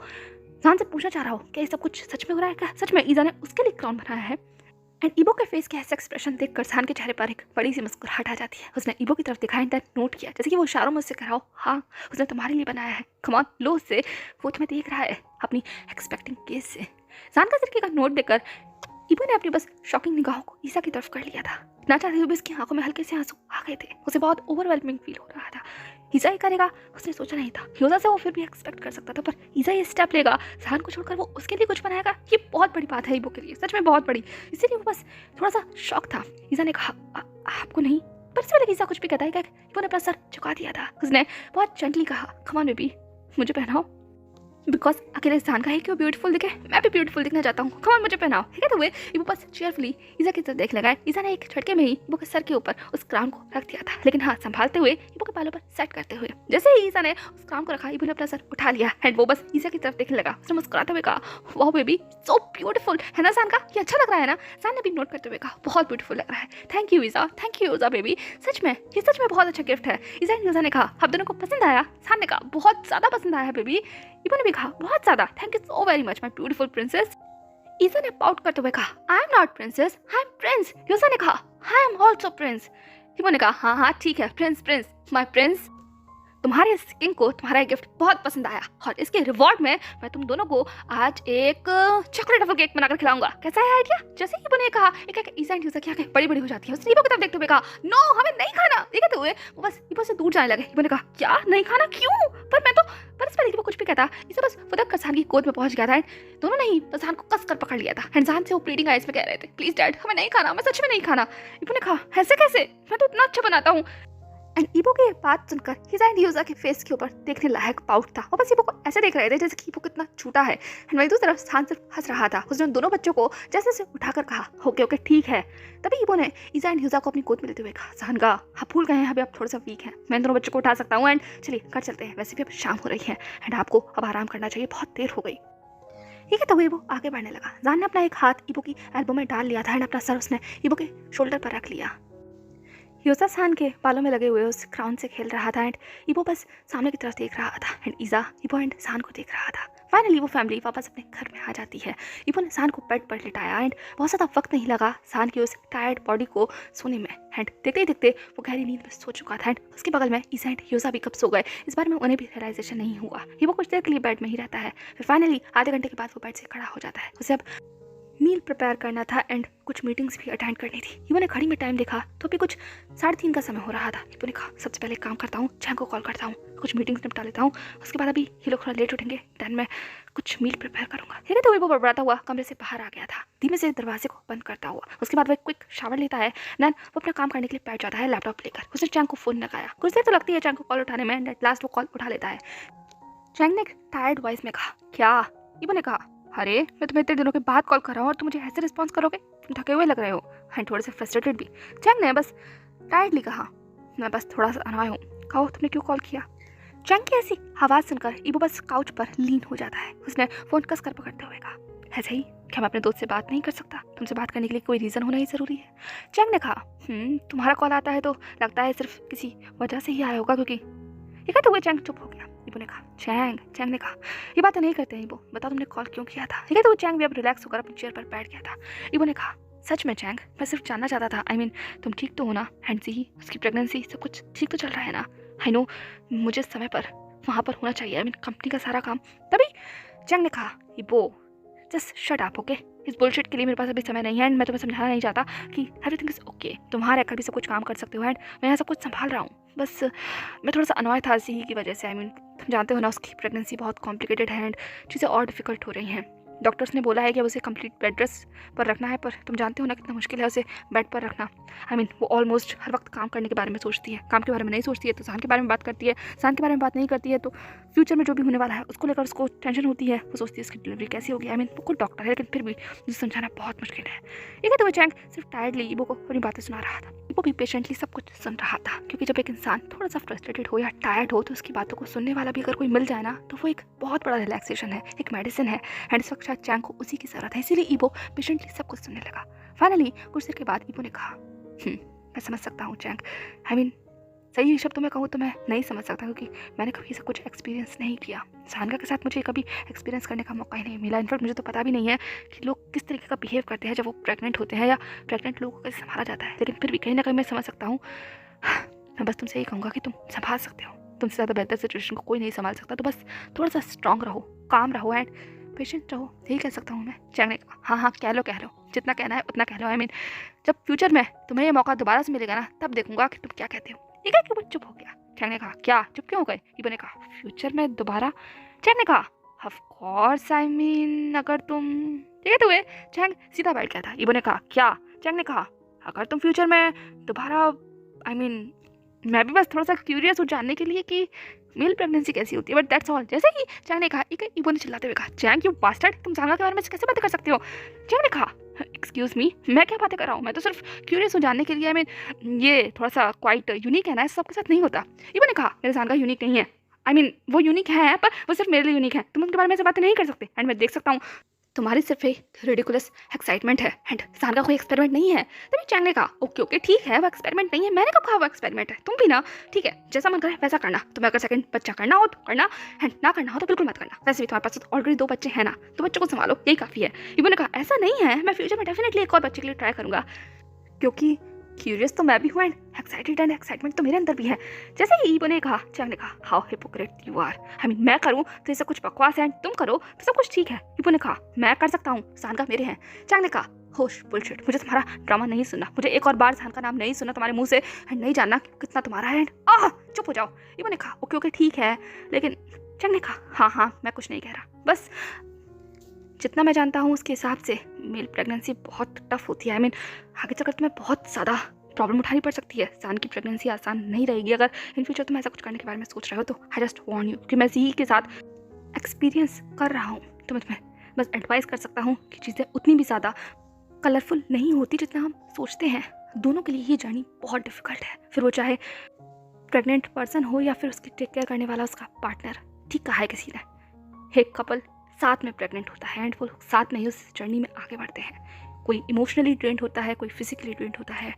जान से पूछना चाह रहा हो, क्या ये सब कुछ सच में हो रहा है? क्या सच में ईसा ने उसके लिए क्राउन बनाया है? एंड ईबो के फेस के ऐसे एक्सप्रेशन देखकर सान के चेहरे पर एक बड़ी सी मुस्कुराहट आ जाती है। उसने ईबो की तरफ देखा एंड देन नोट किया, जैसे कि वो इशारों में उससे कह रहा हो, हाँ उसने तुम्हारे लिए बनाया है, कम ऑन लो उससे, वो तुम्हें देख रहा है अपनी एक्सपेक्टिंग केस से। सान का तरीके का नोट देकर ईबो ने अपनी बस शॉकिंग निगाहों को ईसा की तरफ कर लिया था। ना चाहते हुए भी उसकी आंखों में हल्के से आंसू आ गए थे। उसे बहुत ओवरवेलमिंग फील हो रहा था। ईसा ये करेगा उसने सोचा नहीं था। यूजा से वो फिर भी एक्सपेक्ट कर सकता था, पर ईसा ये स्टेप लेगा, सान को छोड़कर वो उसके लिए कुछ बनाएगा, ये बहुत बड़ी बात है ईबो के लिए, सच में बहुत बड़ी। इसीलिए वो बस थोड़ा सा शॉक था। ईसा ने कहा, आपको नहीं? पर इससे पहले ईसा कुछ भी कहता है, ईबो ने अपना सर झुका दिया था। उसने बहुत जेंटली कहा, कम ऑन बेबी, मुझे पहनाओ, बिकॉज अकेले इंसान का है कि वो ब्यूटीफुल दिखे, मैं भी ब्यूटीफुल दिखना चाहता हूँ, कम ऑन मुझे पहनाओ। ठीक है, तो वे ईबो बस चेयरफुली ईसा की तरफ देख लगा। ईसा ने एक झटके में ही ईबो के सर के ऊपर उस क्राउन को रख दिया था, लेकिन हाँ संभालते हुए, ईबो के बालों पर सेट करते हुए। जैसे ही ईसा ने उस क्राउन को रखा, ईबो ने अपना सर उठा लिया एंड वो बस ईसा की तरफ देखने लगा। उसने मुस्कुराते हुए कहा, वाह बेबी, सो ब्यूटीफुल, है ना सान का? ये अच्छा लग रहा है ना? सान ने भी नोट करते हुए कहा, बहुत ब्यूटीफुल लग रहा है, थैंक यू ईसा, थैंक यू ईसा बेबी, सच में ये सच में बहुत अच्छा गिफ्ट है। ईसा एंड यूजा ने कहा, आप दोनों को पसंद आया? सान ने कहा, बहुत ज़्यादा पसंद आया बेबी। ईबो ने भी कहा, बहुत ज़्यादा, thank you so very much my beautiful princess. ईसा ने पाउट करते हुए कहा, I am not princess, I am prince. यूजा ने कहा, आई एम ऑल्सो प्रिंस। ईबो ने कहा, हाँ हाँ ठीक है, प्रिंस प्रिंस, माय प्रिंस। तुम्हारे स्किन को तुम्हारा गिफ्ट बहुत पसंद आया और इसके रिवॉर्ड में मैं तुम दोनों को आज एक चॉकलेट वफल केक बनाकर खिलाऊंगा। कैसा है आइडिया? जैसे ही ईबो ने कहा, एक ईसा एंड यूजा की आंखें बड़ी बड़ी हो जाती है। उसने ईबो की तरफ देखते हुए कहा, नो हमें नहीं खाना। ये कहते हुए वो बस ईबो से दूर जाने लगे। ईबो ने कहा, क्या नहीं खाना? क्यों? पर इस पहले ईबो कुछ भी कहता, ईसा बस फुदक कर जान की गोद में पहुंच गया था एंड दोनों ने ही जान को कस कर पकड़ लिया था एंड जान से वो प्लीडिंग आइज में कह रहे थे, प्लीज डैड हमें नहीं खाना, मैं सच में नहीं खाना। ईबो ने कहा, ऐसे कैसे? मैं तो इतना अच्छा बनाता हूँ। एंड ईबो की बात सुनकर ईसा एंड यूजा के फेस के ऊपर देखने लायक पाउट था। वो बस ईबो को ऐसे देख रहे थे जैसे कि ईबो कितना झूठा है। एंड वही दूसरी तरफ सान सिर्फ हंस रहा था। उसने दोनों बच्चों को जैसे से उठाकर कहा, ओके ओके ठीक है। तभी ईबो ने ईसा एंड यूजा को अपनी गोद में लेते हुए कहा, सान का आप भूल गए हैं, अभी आप थोड़ा सा वीक हैं, मैं दोनों बच्चों को उठा सकता हूँ एंड चलिए घर चलते हैं, वैसे भी अब शाम हो रही है एंड आपको अब आराम करना चाहिए, बहुत देर हो गई। ये कहते हुए वो आगे बढ़ने लगा। जान ने अपना एक हाथ ईबो की एल्बो में डाल लिया था एंड अपना सर उसने ईबो के शोल्डर पर रख लिया। यूजा सान के बालों में लगे हुए उस क्राउन से खेल रहा था एंड ईबो बस सामने की तरफ देख रहा था एंड ईजा ईबो एंड सान को देख रहा था। फाइनली वो फैमिली वापस अपने घर में आ जाती है। ईबो ने सान को बेड पर लिटाया एंड बहुत ज़्यादा वक्त नहीं लगा सान की उस टायर्ड बॉडी को सोने में एंड देखते ही देखते वो गहरी नींद में सो चुका था एंड उसके बगल में ईजा एंड यूजा भी कब सो गए इस बारे में उन्हें भी रियलाइजेशन नहीं हुआ। ईबो कुछ देर के लिए बेड में ही रहता है। फिर फाइनली आधे घंटे के बाद वो बेड से खड़ा हो जाता है। उसे अब मील प्रिपेयर करना था एंड कुछ मीटिंग्स भी अटेंड करनी थी। ईबो ने घड़ी में टाइम देखा तो अभी कुछ 3:30 का समय हो रहा था। ईबो ने कहा सबसे पहले एक काम करता हूँ, चैंग को कॉल करता हूँ, कुछ मीटिंग्स निपटा लेता हूँ, उसके बाद अभी ये लोग थोड़ा लेट उठेंगे, देन मैं कुछ मील प्रिपेयर करूंगा। ठीक है, तो ईबो बड़बड़ाता हुआ कमरे से बाहर आ गया था, धीमे से दरवाजे को बंद करता हुआ। उसके बाद वो एक क्विक शावर लेता है, देन वो अपना काम करने के लिए बैठ जाता है लैपटॉप लेकर। उसने चैंग को फोन लगाया, कुछ देर तो लगती है चैंग को कॉल उठाने में एंड एट लास्ट वो कॉल उठा लेता है। चैंग ने टायर्ड वॉइस में कहा, क्या? ईबो ने कहा, अरे मैं तुम्हें इतने दिनों के बाद कॉल कर रहा हूँ और तुम मुझे ऐसे रिस्पॉन्स करोगे? तुम थके हुए लग रहे हो एंड थोड़े से फ्रस्ट्रेटेड भी। चैंग ने बस टायर्डली कहा, मैं बस थोड़ा सा अनवाय हूँ। कहो तुमने क्यों कॉल किया? चैंग की ऐसी आवाज़ सुनकर ईबो बस काउच पर लीन हो जाता है। उसने फ़ोन कस कर पकड़ते हुए कहा, ऐसे ही क्या मैं अपने दोस्त से बात नहीं कर सकता? तुमसे बात करने के लिए कोई रीज़न होना ही ज़रूरी है। चैंग ने कहा, तुम्हारा कॉल आता है तो लगता है सिर्फ किसी वजह से ही आया होगा, क्योंकि ये कहते हुए चैंग चुप हो गया। ईबो ने कहा, चैंग ने कहा, ये बात नहीं करते हैं ईबो, बताओ तुमने कॉल क्यों किया था? ये कहते हुए चैंग भी अब रिलैक्स होकर अपनी चेयर पर बैठ गया था। ईबो ने कहा, सच में चैंग, मैं सिर्फ जानना चाहता था, I mean, तुम ठीक तो हो ना? हैंसी उसकी प्रेगनेंसी सब कुछ ठीक तो चल रहा है ना? आई नो मुझे समय पर वहाँ पर होना चाहिए, I mean, कंपनी का सारा काम। तभी चैंग ने कहा, ईबो जस्ट शट अप, ओके? इस बुलशिट के लिए मेरे पास अभी समय नहीं है एंड मैं तुम्हें समझाना नहीं चाहता कि एवरीथिंग इज ओके, तुम्हारे रहकर भी सब कुछ काम कर सकते हो एंड मैं यहाँ सब कुछ संभाल रहा हूँ। बस मैं थोड़ा सा अनॉय था इसी की वजह से। I mean, तुम जानते हो ना उसकी प्रेगनेंसी बहुत कॉम्प्लिकेटेड है एंड चीज़ें और डिफिकल्ट हो रही हैं। डॉक्टर्स ने बोला है कि अब उसे कंप्लीट बेड रेस्ट पर रखना है, पर तुम जानते हो ना कितना मुश्किल है उसे बेड पर रखना। I mean, वो ऑलमोस्ट हर वक्त काम करने के बारे में सोचती है, काम के बारे में नहीं सोचती है तो सान के बारे में बात करती है, सान के बारे में बात नहीं करती है तो फ्यूचर में जो भी होने वाला है उसको लेकर उसको टेंशन होती है। वो सोचती है उसकी डिलीवरी कैसी होगी। I mean, वो खुद डॉक्टर है लेकिन फिर भी मुझे समझाना बहुत मुश्किल है। ये कहते हुए चैंग सिर्फ टायर्डली ईबो को अपनी बातें सुना रहा था। ईबो भी पेशेंटली सब कुछ सुन रहा था, क्योंकि जब एक इंसान थोड़ा सा फ्रस्ट्रेटेड हो या टायर्ड हो तो उसकी बातों को सुनने वाला भी अगर कोई मिल जाए ना तो वो एक बहुत बड़ा रिलैक्सेशन है, एक मेडिसिन है एंड इस वक्त शायद चैंग को उसी की ज़रूरत है। इसीलिए ईबो पेशेंटली सब कुछ सुनने लगा। फाइनली कुछ देर के बाद ईबो ने कहा, मैं समझ सकता हूँ चैंग, I mean, सही शब्दों में कहूँ तो मैं नहीं समझ सकता, क्योंकि मैंने कभी ऐसा कुछ एक्सपीरियंस नहीं किया। सानका के साथ मुझे कभी एक्सपीरियंस करने का मौका ही नहीं मिला। इनफैक्ट मुझे तो पता भी नहीं है कि लोग किस तरीके का बिहेव करते हैं जब वो प्रेग्नेंट होते हैं या प्रेग्नेंट लोगों को कैसे संभाला जाता है। लेकिन फिर भी कहीं ना कहीं मैं समझ सकता हूँ। मैं बस तुमसे यही कहूँगा कि तुम संभाल सकते हो, तुमसे ज़्यादा बेहतर सिचुएशन को कोई नहीं संभाल सकता, तो बस थोड़ा सा स्ट्रांग रहो, काम रहो एंड पेशेंट रहो, यही कह सकता हूँ मैं। चैंग ने कहा, हाँ कह लो जितना कहना है उतना कह लो। I mean, जब फ्यूचर में तुम्हें ये मौका दोबारा से मिलेगा ना तब देखूंगा कि तुम क्या कहते हो। ठीक है कि वो चुप हो गया। चैंग ने कहा, क्या चुप क्यों हो गए? ईबो ने कहा, फ्यूचर में दोबारा? चैंग ने कहा, ऑफ कोर्स, I mean, अगर तुम। ठीक है तो वे चैंग सीधा बैठ गया था। ईबो ने कहा, क्या? चैंग ने कहा, अगर तुम फ्यूचर में दोबारा, I mean, मैं भी बस थोड़ा सा क्यूरियस हूँ जानने के लिए कि मेल प्रेगनेंसी कैसी होती है, बट दैट्स ऑल। जैसे ही चैंग ने कहा, ईबो ने चिल्लाते हुए कहा, चैंग यू बास्टर्ड, तुम सांगा के बारे में कैसे बातें कर सकते हो? चैंग ने कहा, एक्सक्यूज मी, मैं क्या बातें कर रहा हूँ? मैं तो सिर्फ क्यूरियस हूँ जानने के लिए। I mean, ये थोड़ा सा क्वाइट यूनिक है ना, सबके साथ नहीं होता। ईबो ने कहा, मेरे सांगा यूनिक नहीं है। I mean, वो यूनिक है पर वो सिर्फ मेरे लिए यूनिक है, तुम उनके बारे में ऐसे बातें नहीं कर सकते एंड मैं देख सकता हूँ तुम्हारी सिर्फ एक रिडिकुलस एक्साइटमेंट है एंड सान का कोई एक्सपेरिमेंट नहीं है। तभी चैंग ने कहा, ओके ओके ठीक है, वो एक्सपेरिमेंट नहीं है, मैंने कब कहा वो एक्सपेरिमेंट है? तुम भी ना, ठीक है जैसा मन करे वैसा करना। तुम्हें अगर सेकंड बच्चा करना हो तो करना एंड ना करना हो तो बिल्कुल मत करना। वैसे भी तुम्हारे पास ऑलरेडी 2 बच्चे हैं ना, तो बच्चों को संभालो, यही काफ़ी है। ईबो ने कहा, ऐसा नहीं है, मैं फ्यूचर में डेफिनेटली एक और बच्चे के लिए ट्राई करूँगा, क्योंकि क्यूरियस तो मैं भी हूँ एंड एक्साइटमेंट तो मेरे अंदर भी है। जैसे ही ईबो ने कहा, चैंग ने कहा, how hypocrite you are. I mean, मैं करूँ तो ये सब कुछ बकवास है एंड तुम करो तो सब कुछ ठीक है। ईबो ने कहा, मैं कर सकता हूँ, सांगा मेरे हैं। चैंग ने कहा, होश बुलशिट, मुझे तुम्हारा ड्रामा नहीं सुनना, मुझे एक और बार सान का नाम नहीं सुनना तुम्हारे मुंह से एंड नहीं जानना कितना तुम्हारा है एंड चुप हो जाओ। ईबो ने कहा, ओके ओके ठीक है, लेकिन चैंग ने कहा, हाँ मैं कुछ नहीं कह रहा, बस जितना मैं जानता हूँ उसके हिसाब से मेल प्रेगनेंसी बहुत टफ होती है। I mean, आगे चलकर तुम्हें बहुत ज़्यादा प्रॉब्लम उठानी पड़ सकती है। सान की प्रेगनेंसी आसान नहीं रहेगी। अगर इन फ्यूचर तुम ऐसा कुछ करने के बारे में सोच रहे हो तो आई जस्ट वार्न यू कि मैं इसी के साथ एक्सपीरियंस कर रहा हूँ, तो मैं तुम्हें बस एडवाइस कर सकता हूँ कि चीज़ें उतनी भी ज़्यादा कलरफुल नहीं होती जितना हम सोचते हैं। दोनों के लिए ये जर्नी बहुत डिफिकल्ट है, फिर वो चाहे प्रेग्नेंट पर्सन हो या फिर उसकी टेक केयर करने वाला उसका पार्टनर। ठीक कहा है किसी ने, एक कपल साथ में प्रेग्नेंट होता है एंड वो लोग साथ में ही उस जर्नी में आगे बढ़ते हैं। कोई इमोशनली ड्रेन्ड होता है, कोई फिजिकली ड्रेन्ड होता है,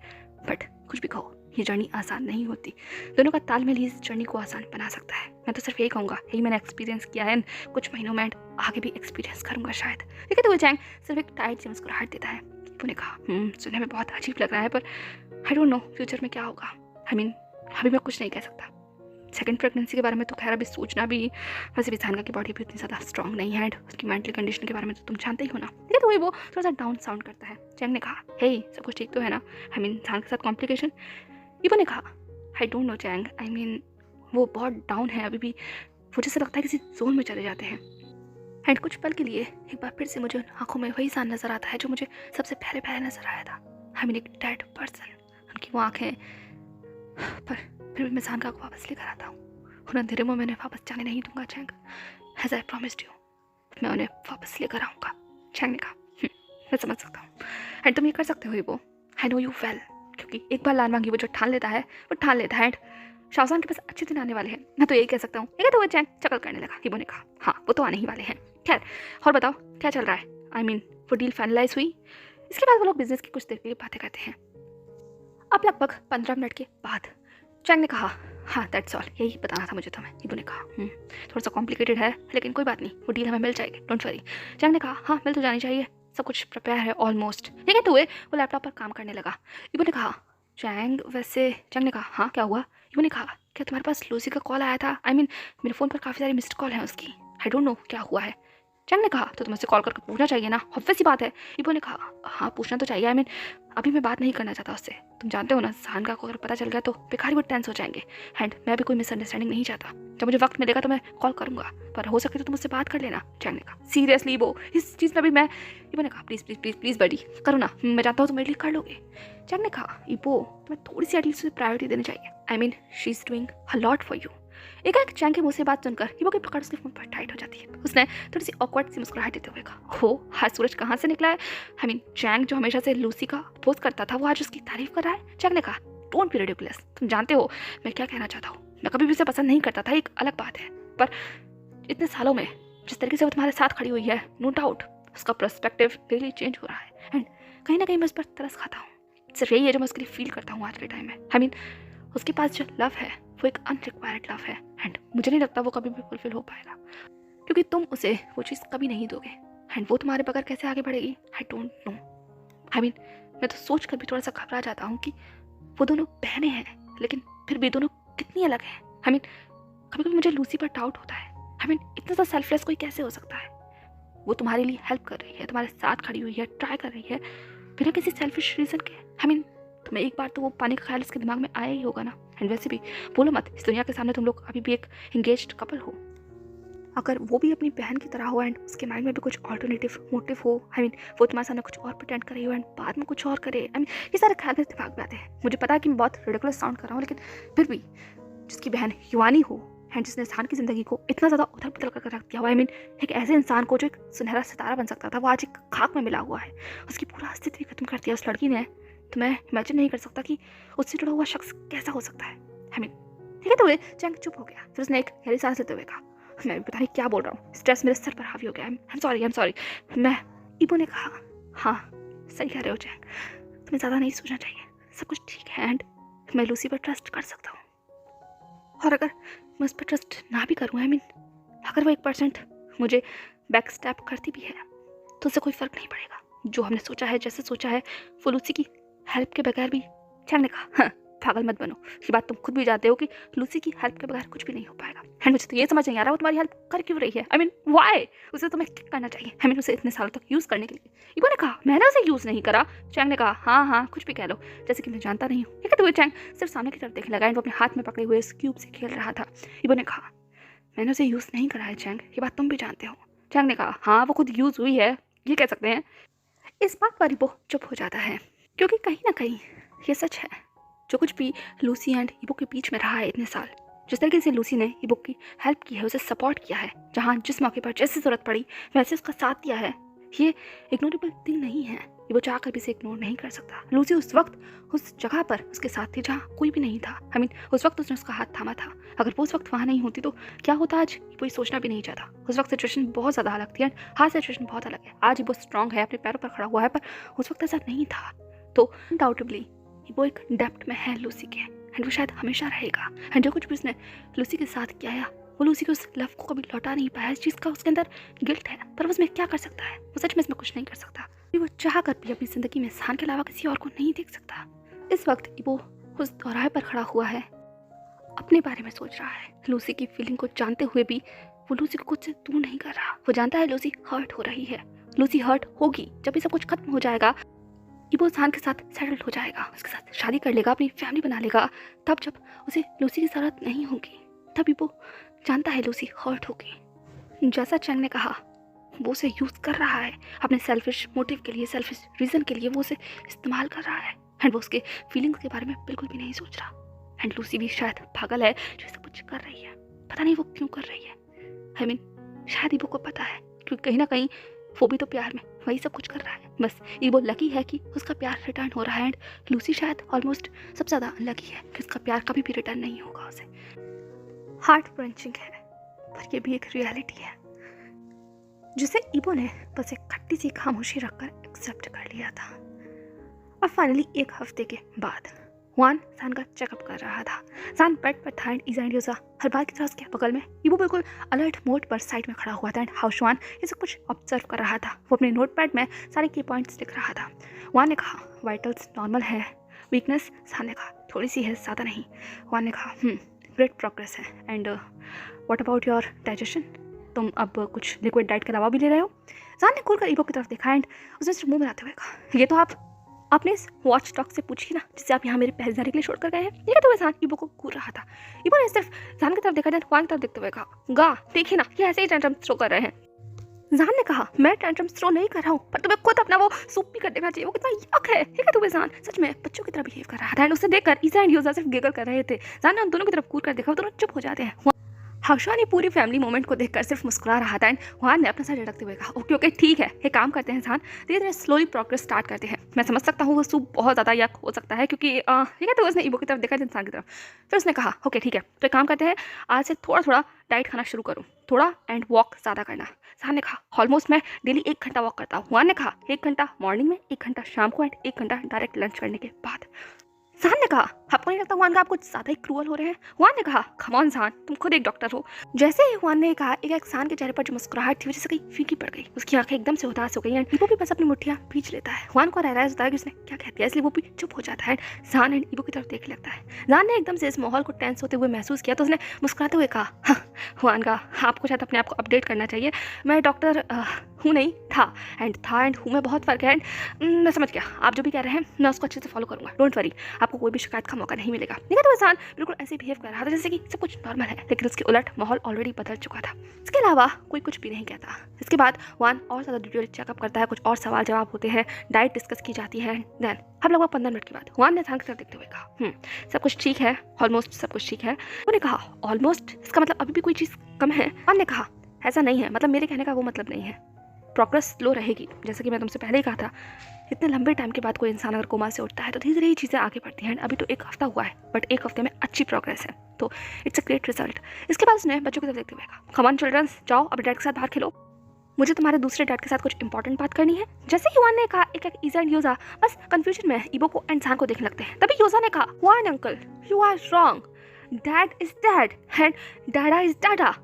बट कुछ भी कहो ये जर्नी आसान नहीं होती। दोनों का तालमेल ही इस जर्नी को आसान बना सकता है। मैं तो सिर्फ यही कहूँगा, यही मैंने एक्सपीरियंस किया है, कुछ महीनों में आगे भी एक्सपीरियंस करूँगा शायद। ठीक है, तो वो चैंग सिर्फ एक टाइट से मुस्कुराहट देता है। उन्होंने कहा सुनने में बहुत अजीब लग रहा है, पर आई डोंट नो फ्यूचर में क्या होगा। आई मीन अभी मैं कुछ नहीं कह सकता। सेकंड प्रेगनेंसी के बारे में तो खैर अभी सोचना भी, वैसे भी सानका की बॉडी भी उतनी ज़्यादा स्ट्रॉन्ग नहीं है, उसकी मेंटल कंडीशन के बारे में तो तुम जानते ही हो ना। ठीक है, तो वो थोड़ा सा डाउन साउंड करता है। चैंग ने कहा हे सब कुछ ठीक तो है ना? आई मीन सानका के साथ कॉम्प्लिकेशन? इबो ने कहा I don't know Chang, I mean वो बहुत डाउन है अभी भी, मुझे ऐसा लगता है किसी जोन में चले जाते हैं। एंड कुछ पल के लिए एक बार फिर से मुझे उन आंखों में वही सान नजर आता है जो मुझे सबसे पहले नजर आया था। आई मीन एक डेड पर्सन, उनकी वो आंखें। पर फिर भी मैं सानका को वापस लेकर आता हूँ। उन अंधेरे में मैंने वापस जाने नहीं दूंगा Chang, as I promised you. मैं उन्हें वापस लेकर आऊँगा। चैंग ने कहा मैं समझ सकता हूँ एंड तुम ये कर सकते हो वो, आई नो यू वेल। क्योंकि एक बार लान मांगी वो जो ठान लेता है वो ठान लेता है। एंड शाहजहान के पास अच्छे दिन आने वाले हैं, मैं तो यही कह सकता हूँ। ठीक है, तो वो चैंग चकल करने लगा। इबो ने कहा हाँ वो तो आने ही वाले हैं। खैर और बताओ क्या चल रहा है? आई मीन वो डील फाइनलाइज हुई? इसके बाद वो लोग बिजनेस की कुछ देर के लिए बातें करते हैं। अब लगभग 15 मिनट के बाद चैंग ने कहा हाँ दैट्स ऑल, यही बताना था मुझे तुम्हें। इबो ने कहा थोड़ा सा कॉम्प्लिकेटेड है लेकिन कोई बात नहीं, वो डील हमें मिल जाएगी, डोंट वरी। चैंग ने कहा हाँ मिल तो जानी चाहिए, सब कुछ प्रिपेयर है ऑलमोस्ट। ठीक है, तो वो लैपटॉप पर काम करने लगा। इबो ने कहा चैंग वैसे, चैंग ने कहा हाँ क्या हुआ? इबो ने कहा क्या तुम्हारे पास लूसी का कॉल आया था? आई मीन मेरे फ़ोन पर काफ़ी सारे मिस्ड कॉल हैं उसकी, आई डोंट नो क्या हुआ है। चैंग ने कहा तो तुमसे कॉल करके पूछना चाहिए ना, ऑब्वियस सी बात है। इबो ने कहा हाँ पूछना तो चाहिए, आई मीन अभी मैं बात नहीं करना चाहता उससे। तुम जानते हो ना सानका को अगर पता चल गया तो बेकार वो टेंस हो जाएंगे एंड मैं भी कोई मिसअंडरस्टैंडिंग नहीं चाहता। जब मुझे वक्त मिलेगा तो मैं कॉल करूंगा, पर हो सके तो तुम मुझसे बात कर लेना। चैंग ने कहा सीरियसली इबो इस चीज़ में भी मैं? इबो ने कहा प्लीज़ प्लीज़ प्लीज़ प्लीज़ बडी करो ना, मैं जानता हूँ तुम मेरे लिए कर लोगे। चैंग ने कहा इबो तुम्हें थोड़ी सी एटलीस्ट प्रायोरिटी देनी चाहिए। आई mean she is doing a lot for you. एक चैंग के मुंह से बात सुनकर इबो की पकड़ उसके फोन पर टाइट हो जाती है। उसने थोड़ी सी ऑकवर्ड सी मुस्कुराहट देते हुए कहा हो आज सूरज कहाँ से निकला है? आई मीन चैंग जो हमेशा से लूसी का पोस्ट करता था वो आज उसकी तारीफ कर रहा है। चैंग ने कहा डोंट बी रिडिकुलस, तुम जानते हो मैं क्या कहना चाहता हूँ। मैं कभी भी उसे पसंद नहीं करता था, एक अलग बात है, पर इतने सालों में जिस तरीके से वो तुम्हारे साथ खड़ी हुई है, नो डाउट उसका पर्सपेक्टिव रियली चेंज हो रहा है एंड कहीं ना कहीं मैं उस पर तरस खाता हूँ। सिर्फ यही है जो मैं उसके लिए फील करता हूँ आज के टाइम में। आई मीन उसके पास जो लव है वो एक अनरिक्वायर्ड लव है एंड मुझे नहीं लगता वो कभी भी फुलफिल हो पाएगा, क्योंकि तुम उसे वो चीज़ कभी नहीं दोगे एंड वो तुम्हारे बगैर कैसे आगे बढ़ेगी आई डोंट नो। आई मीन मैं तो सोच कर भी थोड़ा सा घबरा जाता हूँ कि वो दोनों बहनें हैं लेकिन फिर भी दोनों कितनी अलग हैं। आई मीन कभी कभी मुझे लूसी पर डाउट होता है। आई मीन इतना सा सेल्फलेस कोई कैसे हो सकता है? वो तुम्हारे लिए हेल्प कर रही है, तुम्हारे साथ खड़ी हुई है, ट्राई कर रही है बिना किसी सेल्फिश रीज़न के। आई मीन तुम्हें एक बार तो वो पाने का ख्याल उसके दिमाग में आया ही होगा ना। एंड वैसे भी बोलो मत, इस दुनिया के सामने तुम लोग अभी भी एक इंगेज्ड कपल हो। अगर वो भी अपनी बहन की तरह हो एंड उसके माइंड में भी कुछ ऑल्टरनेटिव मोटिव हो, आई मीन वो तुम्हारे सामने कुछ और प्रिटेंड करे हो एंड बाद में कुछ और करे, आई मीन ये सारे ख्याल मेरे दिमाग में आते हैं। मुझे पता है कि मैं बहुत रिडिकुलस साउंड कर रहा हूँ, लेकिन फिर भी जिसकी बहन युवानी हो एंड जिसने इंसान की ज़िंदगी को इतना ज़्यादा उथल पुथल कर रख दिया हुआ, आई मीन एक ऐसे इंसान को जो एक सुनहरा सितारा बन सकता था वो आज एक खाक में मिला हुआ है, उसकी पूरा अस्तित्व खत्म कर दिया उस लड़की ने। तो मैं इमेजिन नहीं कर सकता कि उससे जुड़ा हुआ शख्स कैसा हो सकता है। आई मीन ठीक है, तो वे चैंग चुप हो गया। फिर उसने एक गहरी सांस लेते हुए कहा मैं भी पता नहीं क्या बोल रहा हूँ, स्ट्रेस मेरे सर पर हावी हो गया, आई एम सॉरी। मैं इबो ने कहा हाँ सही कह रहे हो चैंग, तुम्हें ज़्यादा नहीं सोचना चाहिए, सब कुछ ठीक है एंड मैं लूसी पर ट्रस्ट कर सकता हूँ। और अगर मैं उस पर ट्रस्ट ना भी करूँ, आई मीन अगर वो 1% मुझे बैक स्टैप करती भी है तो उससे कोई फ़र्क नहीं पड़ेगा। जो हमने सोचा है, जैसे सोचा है, वो लूसी की हेल्प के बगैर भी। चैंग ने कहा हाँ पागल मत बनो, ये बात तुम खुद भी जानते हो कि लूसी की हेल्प के बगैर कुछ भी नहीं हो पाएगा। एंड मुझे तो ये समझ नहीं आ रहा वो तुम्हारी हेल्प कर क्यों रही है। I mean why? उसे तुम्हें क्या करना चाहिए? आई मीन उसे इतने सालों तक यूज़ करने के लिए। इबो ने कहा मैंने उसे यूज़ नहीं करा। चैंग ने कहा हाँ कुछ भी कह लो, जैसे कि मैं जानता नहीं हूँ। ठीक है, तो वो चैंग सिर्फ सामने की तरफ देखने लगा एंड वो अपने हाथ में पकड़े हुए इस क्यूब से खेल रहा था। इबो ने कहा मैंने उसे यूज़ नहीं करा है चैंग, ये बात तुम भी जानते हो। चैंग ने कहा हाँ वो खुद यूज़ हुई है, ये कह सकते हैं। इस बात पर इबो चुप हो जाता है, क्योंकि कहीं ना कहीं ये सच है। जो कुछ भी लूसी एंड इबो के बीच में रहा है इतने साल, जिस तरीके से लूसी ने इबो की हेल्प की है, उसे सपोर्ट किया है, जहाँ जिस मौके पर जैसी ज़रूरत पड़ी वैसे उसका साथ दिया है, ये इग्नोरेबल थिंग नहीं है। वो चाह कर भी इसे इग्नोर नहीं कर सकता। लूसी उस वक्त उस जगह पर उसके साथ थी जहाँ कोई भी नहीं था। उस वक्त उसने उसका हाथ थामा था। अगर वो उस वक्त वहाँ नहीं होती तो क्या होता आज, वो सोचना भी नहीं चाहता। उस वक्त सिचुएशन बहुत ज़्यादा अलग थी एंड हाँ सिचुएशन बहुत अलग है। आज वो स्ट्रांग है, अपने पैरों पर खड़ा हुआ है, पर उस वक्त ऐसा नहीं था। तो अनडाउटेबली वो एक डेप्थ में है लूसी के एंड वो शायद हमेशा रहेगा। एंड जो कुछ भी उसने लूसी के साथ किया है वो लूसी के उस लव को कभी लौटा नहीं पाया। इस चीज़ का उसके अंदर गिल्ट है, पर वो उसमें क्या कर सकता है, वो सच में इसमें कुछ नहीं कर सकता। वो चाह कर भी अपनी ज़िंदगी में सान के अलावा किसी और को नहीं देख सकता। इस वक्त वो उस दोराहे पर खड़ा हुआ है, अपने बारे में सोच रहा है। लूसी की फीलिंग को जानते हुए भी वो लूसी को खुद से दूर नहीं कर रहा। वो जानता है लूसी हर्ट हो रही है, लूसी हर्ट होगी। जब ये सब कुछ खत्म हो जाएगा, वो सान के साथ सेटल्ड हो जाएगा, उसके साथ शादी कर लेगा, अपनी फैमिली बना लेगा। तब जब उसे लूसी की ज़रूरत नहीं होगी, तभी वो जानता है लूसी हर्ट होगी। जैसा चैंग ने कहा, वो उसे यूज़ कर रहा है अपने सेल्फिश मोटिव के लिए, सेल्फिश रीज़न के लिए वो उसे इस्तेमाल कर रहा है एंड वो उसके फीलिंग्स के बारे में बिल्कुल भी नहीं सोच रहा। एंड लूसी भी शायद पागल है जो सब कुछ कर रही है, पता नहीं वो क्यों कर रही है। शायद ईबो को पता है, क्योंकि कहीं ना कहीं वो भी तो प्यार में वही सब कुछ कर रहा है। बस ईबो लकी है कि उसका प्यार रिटर्न हो रहा है एंड लूसी शायद ऑलमोस्ट सबसे ज़्यादा अनलकी है कि उसका प्यार कभी भी रिटर्न नहीं होगा उसे। हार्ट ब्रेंचिंग है, पर ये भी एक रियलिटी है जिसे ईबो ने बस एक खट्टी सी खामोशी रखकर एक्सेप्ट कर लिया था। और फाइनली एक हफ्ते के बाद वान सान का चेकअप कर रहा था। सान बेड पर था एंड ईज़ा एंड यूज़ा हर बार की तरह उसके बगल में। ईबो बिल्कुल अलर्ट मोड पर साइड में खड़ा हुआ था एंड हाउशवान ये सब कुछ ऑब्जर्व कर रहा था। वो अपने नोटपैड में सारे की पॉइंट्स लिख रहा था। वान ने कहा वाइटल्स नॉर्मल है, वीकनेस सान ने कहा थोड़ी सी है, ज़्यादा नहीं। वान ने कहा ग्रेट प्रोग्रेस है and what about your digestion, तुम अब कुछ लिक्विड डाइट के अलावा भी ले रहे हो। सान ने खुलकर ईबो की तरफ देखा एंड उसने सिर्फ मुंह बनाते हुए कहा, ये तो आप अपने इस वॉच डॉग से पूछिए ना जिससे आप यहाँ मेरे पहरेदारी के लिए छोड़कर गए हैं। ये तो सान ईबो को घूर रहा था। ईबो ने सिर्फ सान की तरफ देखा, वान की तरफ देखते हुए कहा, गा देखिए ना ये ऐसे ही टेंट्रम थ्रो कर रहे हैं। जान ने कहा, मैं टेंट्रम थ्रो नहीं कर रहा हूँ, पर तुम्हें खुद अपना वो सूप भी कर देना चाहिए, वो कितना यक है। ठीक है तुम्हें जान सच में बच्चों की तरह बिहेव कर रहा था एंड उसे देखकर ईज़ा एंड यूज़ा सिर्फ गिगल कर रहे थे। जान ने उन दोनों की तरफ घूर कर देखा, वो दोनों चुप हो जाते हैं। हाउशवान ने पूरी फैमिली मोमेंट को देखकर सिर्फ मुस्कुरा रहा था एंड वान ने अपना सर झटकते हुए कहा, ओके ओके ठीक है, ये काम करते हैं जान, धीरे धीरे स्लोली प्रोग्रेस स्टार्ट करते हैं। मैं समझ सकता हूँ वो सूप बहुत ज़्यादा यक हो सकता है, क्योंकि ठीक है। तो उसने ईबो की तरफ देखा, इंसान की तरफ, फिर उसने कहा ओके ठीक है, तो एक काम करते हैं, आज से थोड़ा थोड़ा डाइट खाना शुरू करूँ, थोड़ा एंड वॉक ज़्यादा करना। जान ने कहा ऑलमोस्ट मैं डेली 1 घंटा वॉक करता हूँ। वान ने कहा 1 घंटा मॉर्निंग में, 1 घंटा शाम को एंड 1 घंटा डायरेक्ट लंच करने के बाद। जान ने कहा आपको नहीं लगता वान का आप कुछ ज़्यादा ही क्रूअल हो रहे हैं। वान ने कहा कम ऑन जान, तुम खुद एक डॉक्टर हो। जैसे ही वान ने कहा, एक सान के चेहरे पर जो मुस्कुराहट थी वजह से कहीं फीकी पड़ गई, उसकी आंखें एकदम से उदास हो गई एंड ईबो भी बस अपनी मुट्ठियां भींच लेता है। वान को रियलाइज होता है कि उसने क्या कह दिया, इसलिए वो भी चुप हो जाता है। जान एंड ईबो की तरफ देखने लगता है। जान ने एकदम से इस माहौल को टेंस होते हुए महसूस किया, तो उसने मुस्कुराते हुए कहा, हाँ वान का आपको शायद अपने आप को अपडेट करना चाहिए, मैं डॉक्टर हूँ नहीं था एंड हूँ में बहुत फ़र्क है एंड मैं समझ गया आप जो भी कह रहे हैं, मैं उसको अच्छे से फॉलो करूँगा, डोंट वरी, आपको कोई भी शिकायत का मौका नहीं मिलेगा। ठीक है तो इंसान बिल्कुल ऐसे बिहेव कर रहा था जैसे कि सब कुछ नॉर्मल है, लेकिन उसके उलट माहौल ऑलरेडी बदल चुका था। इसके अलावा कोई कुछ भी नहीं कहता। इसके बाद वान और ज़्यादा डिटेल चेकअप करता है, कुछ और सवाल जवाब होते हैं, डाइट डिस्कस की जाती है। देन हम लगभग 15 मिनट के बाद वान ने जान की तरफ देखते हुए कहा, सब कुछ ठीक है, ऑलमोस्ट सब कुछ ठीक है। उन्होंने कहा ऑलमोस्ट, इसका मतलब अभी भी कोई चीज़ कम है। वान ने कहा ऐसा नहीं है, मतलब मेरे कहने का वो मतलब नहीं है, प्रोग्रेस स्लो रहेगी, जैसा कि मैं तुमसे पहले ही कहा था। इतने लंबे टाइम के बाद कोई इंसान अगर कोमा से उठता है तो धीरे धीरे ये चीज़ें आगे बढ़ती हैं। अभी तो 1 हफ्ता हुआ है, बट 1 हफ्ते में अच्छी प्रोग्रेस है, तो इट्स अ ग्रेट रिजल्ट। इसके बाद उसने बच्चों की तरफ देखते हुए कहा, कम ऑन चिल्ड्रंस, जाओ अब डैड के साथ बाहर खेलो, मुझे तुम्हारे दूसरे डैड के साथ कुछ इंपॉर्टेंट बात करनी है। जैसे ही वान ने कहा, एक ईज़ा एंड यूज़ा बस कंफ्यूजन में ईबो को एंड जान को देखने लगते हैं। तभी यूज़ा ने कहा, वान uncle you are wrong, dad is dad and डाडा इज डाडा,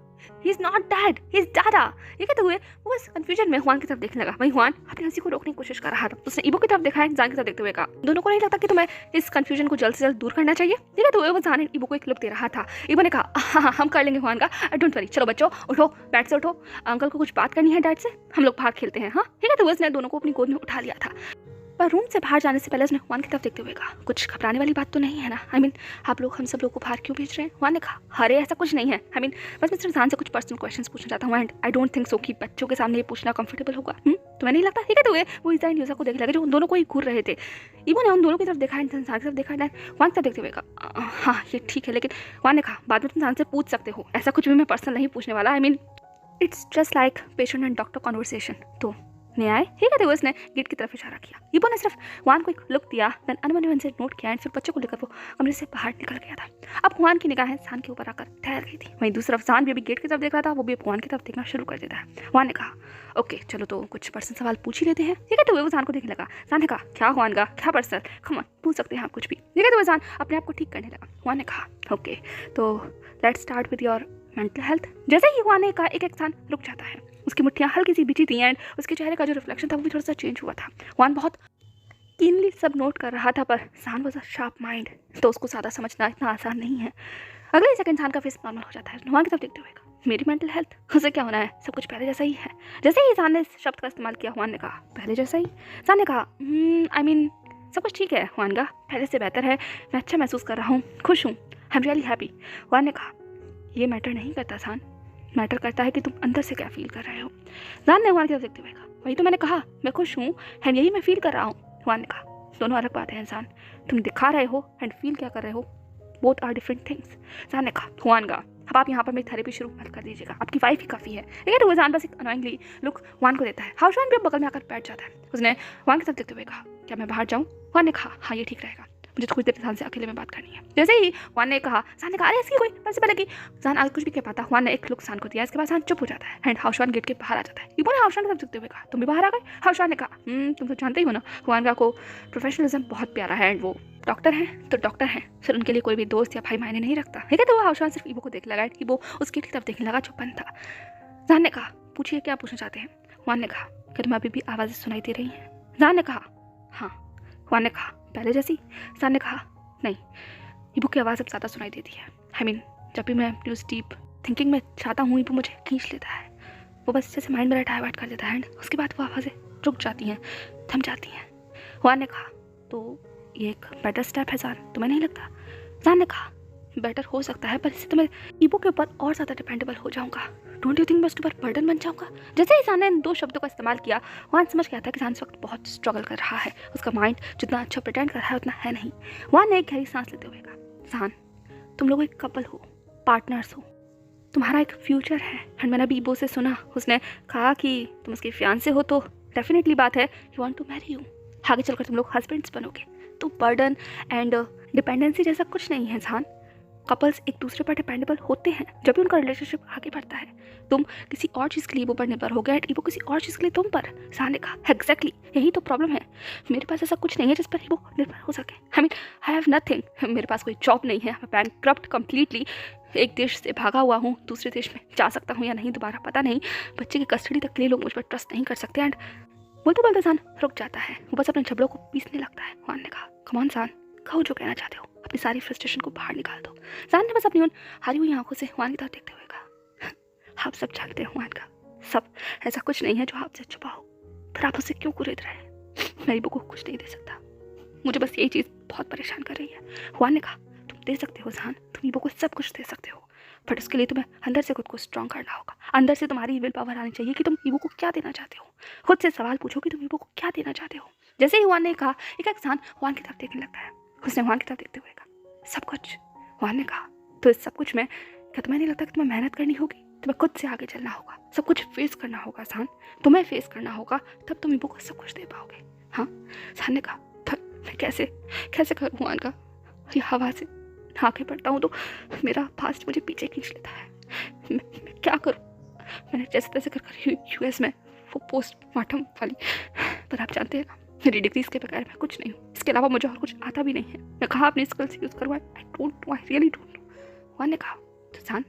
he is not dad, he is डाडा। ये कहते हुए वो बस कंफ्यूजन में हुआन की तरफ देखने लगा। वहीं हुआन अपनी हंसी को रोकने की कोशिश कर रहा था, तो उसने ईबो की तरफ देखा है, जान की तरफ देखते हुए कहा, दोनों को नहीं लगता कि तुम्हें इस कंफ्यूजन को जल्द से जल्द दूर करना चाहिए। ठीक है तो वो जान ईबो को एक लुक दे रहा था। ईबो ने कहा हाँ हम कर लेंगे हुआन का, डोंट वरी, चलो बच्चों उठो, बेड से उठो, अंकल को कुछ बात करनी है डैड से, हम लोग बाहर खेलते हैं। हाँ ठीक है तो उसने दोनों को अपनी गोद में उठा लिया था। पर रूम से बाहर जाने से पहले उसने हुआन की तरफ देखते हुए कहा, कुछ घबराने वाली बात तो नहीं है ना, आप लोग हम सब लोग को बाहर क्यों भेज रहे हैं। हुआन ने कहा अरे ऐसा कुछ नहीं है, बस मैं सिर्फ जान से कुछ पर्सनल क्वेश्चंस पूछना चाहता हूँ and I don't think so कि बच्चों के सामने ये पूछना कंफर्टेबल होगा। तुम्हें नहीं लगता। ठीक है तो वो ईज़ा एंड यूज़ा को देखने लगे जो उन दोनों को ही घूर रहे थे। ईबो ने उन दोनों की तरफ देखा, जान की तरफ देखा, हुआन की तरफ देखते हुए कहा, हाँ ये ठीक है, लेकिन हुआन ने कहा बाद में तुम जान से पूछ सकते हो, ऐसा कुछ भी मैं पर्सनल नहीं पूछने वाला, it's just like patient and doctor conversation. तो नहीं आए, ये कहते हुए उसने गेट की तरफ इशारा किया। ईबो ने सिर्फ हुआन को एक लुक दिया, देन अनमने से नोट किया एंड फिर बच्चे को लेकर वो कमरे से बाहर निकल गया था। अब हुआन की निगाहें सान के ऊपर आकर ठहर गई थी। वहीं दूसरी तरफ सान भी अभी गेट की तरफ देख रहा था, वो भी हुआन की तरफ देखना शुरू कर देता है। हुआन ने कहा ओके चलो तो कुछ पर्सनल सवाल पूछ ही लेते हैं। ये कहते हुए वो सान को देखने लगा। सान ने कहा क्या हुआन का क्या पर्सनल, कम ऑन पूछ सकते हैं आप कुछ भी। ये कहते हुए सान अपने आप को ठीक करने लगा। हुआन ने कहा ओके तो let's start with your mental health. जैसे ही हुआन ने कहा एक सान रुक जाता है। उसकी मुट्ठियाँ हल्की सी बिछी थी एंड उसके चेहरे का जो रिफ्लेक्शन था वो भी थोड़ा सा चेंज हुआ था। हुआन बहुत कीनली सब नोट कर रहा था, पर सान वॉज अ शार्प माइंड, तो उसको ज़्यादा समझना इतना आसान नहीं है। अगले सेकंड सान का फेस नॉर्मल हो जाता है। हुआन की तरफ देखते हुए कहा मेरी मेंटल हेल्थ, उसे क्या होना है, सब कुछ पहले जैसा ही है। जैसे ही सान ने इस शब्द का इस्तेमाल किया, हुआन ने कहा पहले जैसा ही। सान ने कहा आई मीन सब कुछ ठीक है हुआन का, पहले से बेहतर है, मैं अच्छा महसूस कर रहा हूँ, खुश हूँ, I am really happy. Hwan ने कहा ये मैटर नहीं करता सान, मैटर करता है कि तुम अंदर से क्या फील कर रहे हो। सान ने हुआन की तरफ देखते हुए कहा वही तो मैंने कहा, मैं खुश हूँ एंड यही मैं फील कर रहा हूँ। हुआन ने कहा दोनों अलग बातें हैं इंसान, तुम दिखा रहे हो एंड फील क्या कर रहे हो, बोथ आर डिफरेंट थिंग्स। सान ने कहा हुआन का अब आप यहाँ पर मेरी थेरेपी शुरू मत कर दीजिएगा, आपकी वाइफ ही काफ़ी है। लेकिन वो सान बस एक अनोइंगली लुक हुआन को देता है। हाउसवान भी अब बगल में आकर बैठ जाता है। उसने हुआन की तरफ देखते हुए कहा क्या मैं बाहर जाऊँ। हुआन ने कहा हाँ ये ठीक रहेगा, मुझे थोड़ी देर सान से अकेले में बात करनी है। जैसे ही हुआन ने कहा सान ने कहा अरे इसकी कोई पैसे पहले की सान आगे कुछ भी कह पाता। हुआन ने एक लुक सान को दिया, इसके बाद सान चुप हो जाता है एंड हाउसवान गेट के बाहर आ जाता है। ईबो ने हाउसवान की तरफ देखते हुए कहा तुम भी बाहर आ गए। हाउसवान ने कहा तुम तो जानते ही हो ना हुआन का को प्रोफेशनलिज्म बहुत प्यारा है एंड वो डॉक्टर हैं तो डॉक्टर हैं, फिर उनके लिए कोई भी दोस्त या भाई मायने नहीं रखता। ठीक है तो वो हाउसवान सिर्फ ईबो को देख लगा, ईबो उस गेट की तरफ देखने लगा जो बंद था। सान ने कहा पूछिए क्या पूछना चाहते हैं। हुआन ने कहा क्या तुम्हें अभी भी आवाज़ें सुनाई दे रही हैं। सान ने कहा हाँ। हुआन ने कहा पहले जैसी। सान ने कहा नहीं, ईबो की आवाज़ अब ज़्यादा सुनाई देती है। आई मीन जब भी मैं अपनी उस डीप थिंकिंग में चाहता हूँ ईबो मुझे खींच लेता है, वो बस जैसे माइंड मेरा डाइवर्ट कर देता है एंड उसके बाद वो आवाज़ें रुक जाती हैं, थम जाती हैं। हुआन ने कहा तो ये एक बेटर स्टेप है सान, तुम्हें नहीं लगता। सान ने कहा बेटर हो सकता है, पर इससे तो मैं ईबो के ऊपर और ज़्यादा डिपेंडेबल हो जाऊँगा। डोंट यू थिंक मैं उसके ऊपर बर्डन बन जाऊँगा। जैसे ही सान ने इन दो शब्दों का इस्तेमाल किया, हुआन समझ गया था कि सान इस वक्त बहुत स्ट्रगल कर रहा है, उसका माइंड जितना अच्छा प्रिटेंड कर रहा है उतना है नहीं। हुआन ने एक गहरी सांस लेते हुए कहा सान तुम लोग एक कपल हो, पार्टनर्स हो, तुम्हारा एक फ्यूचर है। एंड मैंने अभी ईबो से सुना, उसने कहा कि तुम उसके फियांसे हो, तो डेफिनेटली बात है he want to marry you, आगे चलकर तुम लोग हस्बैंड्स बनोगे। तो बर्डन एंड डिपेंडेंसी जैसा कुछ नहीं है सान, कपल्स एक दूसरे पर डिपेंडेबल होते हैं जब भी उनका रिलेशनशिप आगे बढ़ता है। तुम किसी और चीज़ के लिए ईबो पर निर्भर हो गया एंड ईबो किसी और चीज़ के लिए तुम पर। सान ने कहा एग्जैक्टली यही तो प्रॉब्लम है, मेरे पास ऐसा कुछ नहीं है जिस पर ईबो निर्भर हो सके। I mean I have nothing, मेरे पास कोई जॉब नहीं है, मैं बैंकक्रप्ट कंप्लीटली, एक देश से भागा हुआ हूँ, दूसरे देश में जा सकता हूँ या नहीं दोबारा पता नहीं, बच्चे की कस्टडी तक के लिए लोग मुझ पर ट्रस्ट नहीं कर सकते। एंड बोलते बोलते सान रुक जाता है, वो बस अपने झबलों को पीसने लगता है। हुआन ने कहा कम ऑन सान, कहो जो कहना चाहते हो, अपनी सारी फ्रस्ट्रेशन को बाहर निकाल दो। सान ने बस अपनी उन हारी हुई आंखों से हुआन की तरफ देखते हुए कहा आप सब जानते हैं हुआन का सब, ऐसा कुछ नहीं है जो आपसे छुपा हो, पर आप उसे क्यों कुरेद रहे हैं। मैं ईबो को कुछ नहीं दे सकता, मुझे बस यही चीज़ बहुत परेशान कर रही है। हुआन ने कहा तुम दे सकते हो सान, तुम ईबो को सब कुछ दे सकते हो, बट उसके लिए तुम्हें अंदर से खुद को स्ट्रॉन्ग करना होगा। अंदर से तुम्हारी विल पावर आनी चाहिए कि तुम ईबो को क्या देना चाहते हो। खुद से सवाल पूछो कि तुम ईबो को क्या देना चाहते हो। जैसे ही हुआन ने कहा एक सान हुआन की तरफ देखने लगता है। उसने हुआन की तरफ देखते हुए कहा सब कुछ। हुआन ने कहा तो इस सब कुछ में क्या तुम्हें नहीं लगता कि तुम्हें मेहनत करनी होगी, तुम्हें खुद से आगे चलना होगा, सब कुछ फेस करना होगा सान, तुम्हें फेस करना होगा, तब तुम ईबो को सब कुछ दे पाओगे। हाँ। सान ने कहा पर मैं कैसे कैसे करूँ हुआन का, ये हवा से आगे बढ़ता हूँ तो मेरा पास्ट मुझे पीछे खींच लेता है, मैं क्या करूँ। मैंने जैसे तैसे कर यूएस में वो पोस्टमार्टम वाली, पर आप जानते हैं ना मेरी डिग्रीज के बगैर मैं कुछ नहीं हूँ, इसके अलावा मुझे और कुछ आता भी नहीं है, मैं कहाँ अपनी स्किल्स यूज़ करूँ, आई don't no, I really don't know. Hwan ने कहा तो सान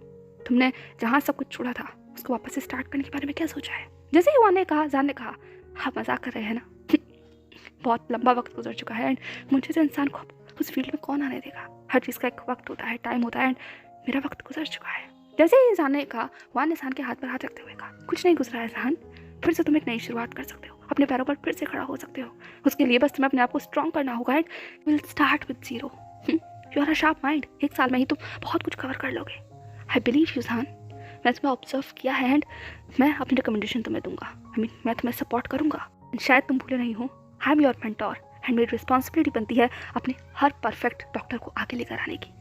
तुमने जहाँ सब कुछ छोड़ा था उसको वापस से स्टार्ट करने के बारे में क्या सोचा है। जैसे ही हुआन ने कहा सान ने कहा आप मजाक कर रहे हैं ना, बहुत लंबा वक्त गुजर चुका है एंड मुझे से इंसान को उस फील्ड में कौन आने देगा, हर चीज़ का एक वक्त होता है, टाइम होता है एंड मेरा वक्त गुजर चुका है। जैसे ही इंसान ने कहा हुआन ने सान के हाथ पर हाथ रखते हुए कहा कुछ नहीं गुजरा है सान, फिर से तुम एक नई शुरुआत कर सकते हो, अपने पैरों पर फिर से खड़ा हो सकते हो। उसके लिए बस तुम्हें अपने आप को स्ट्रॉन्ग करना होगा and will start with zero. You are a sharp mind, एक साल में ही तुम बहुत कुछ कवर कर लोगे। आई बिलीव यू सान, मैं तुम्हें ऑब्जर्व किया है एंड मैं अपनी रिकमेंडेशन तुम्हें दूंगा, आई मीन मैं तुम्हें सपोर्ट करूंगा। शायद तुम भूले नहीं हो I am your mentor and मेरी रिस्पॉन्सिबिलिटी बनती है अपने हर परफेक्ट डॉक्टर को आगे लेकर आने की।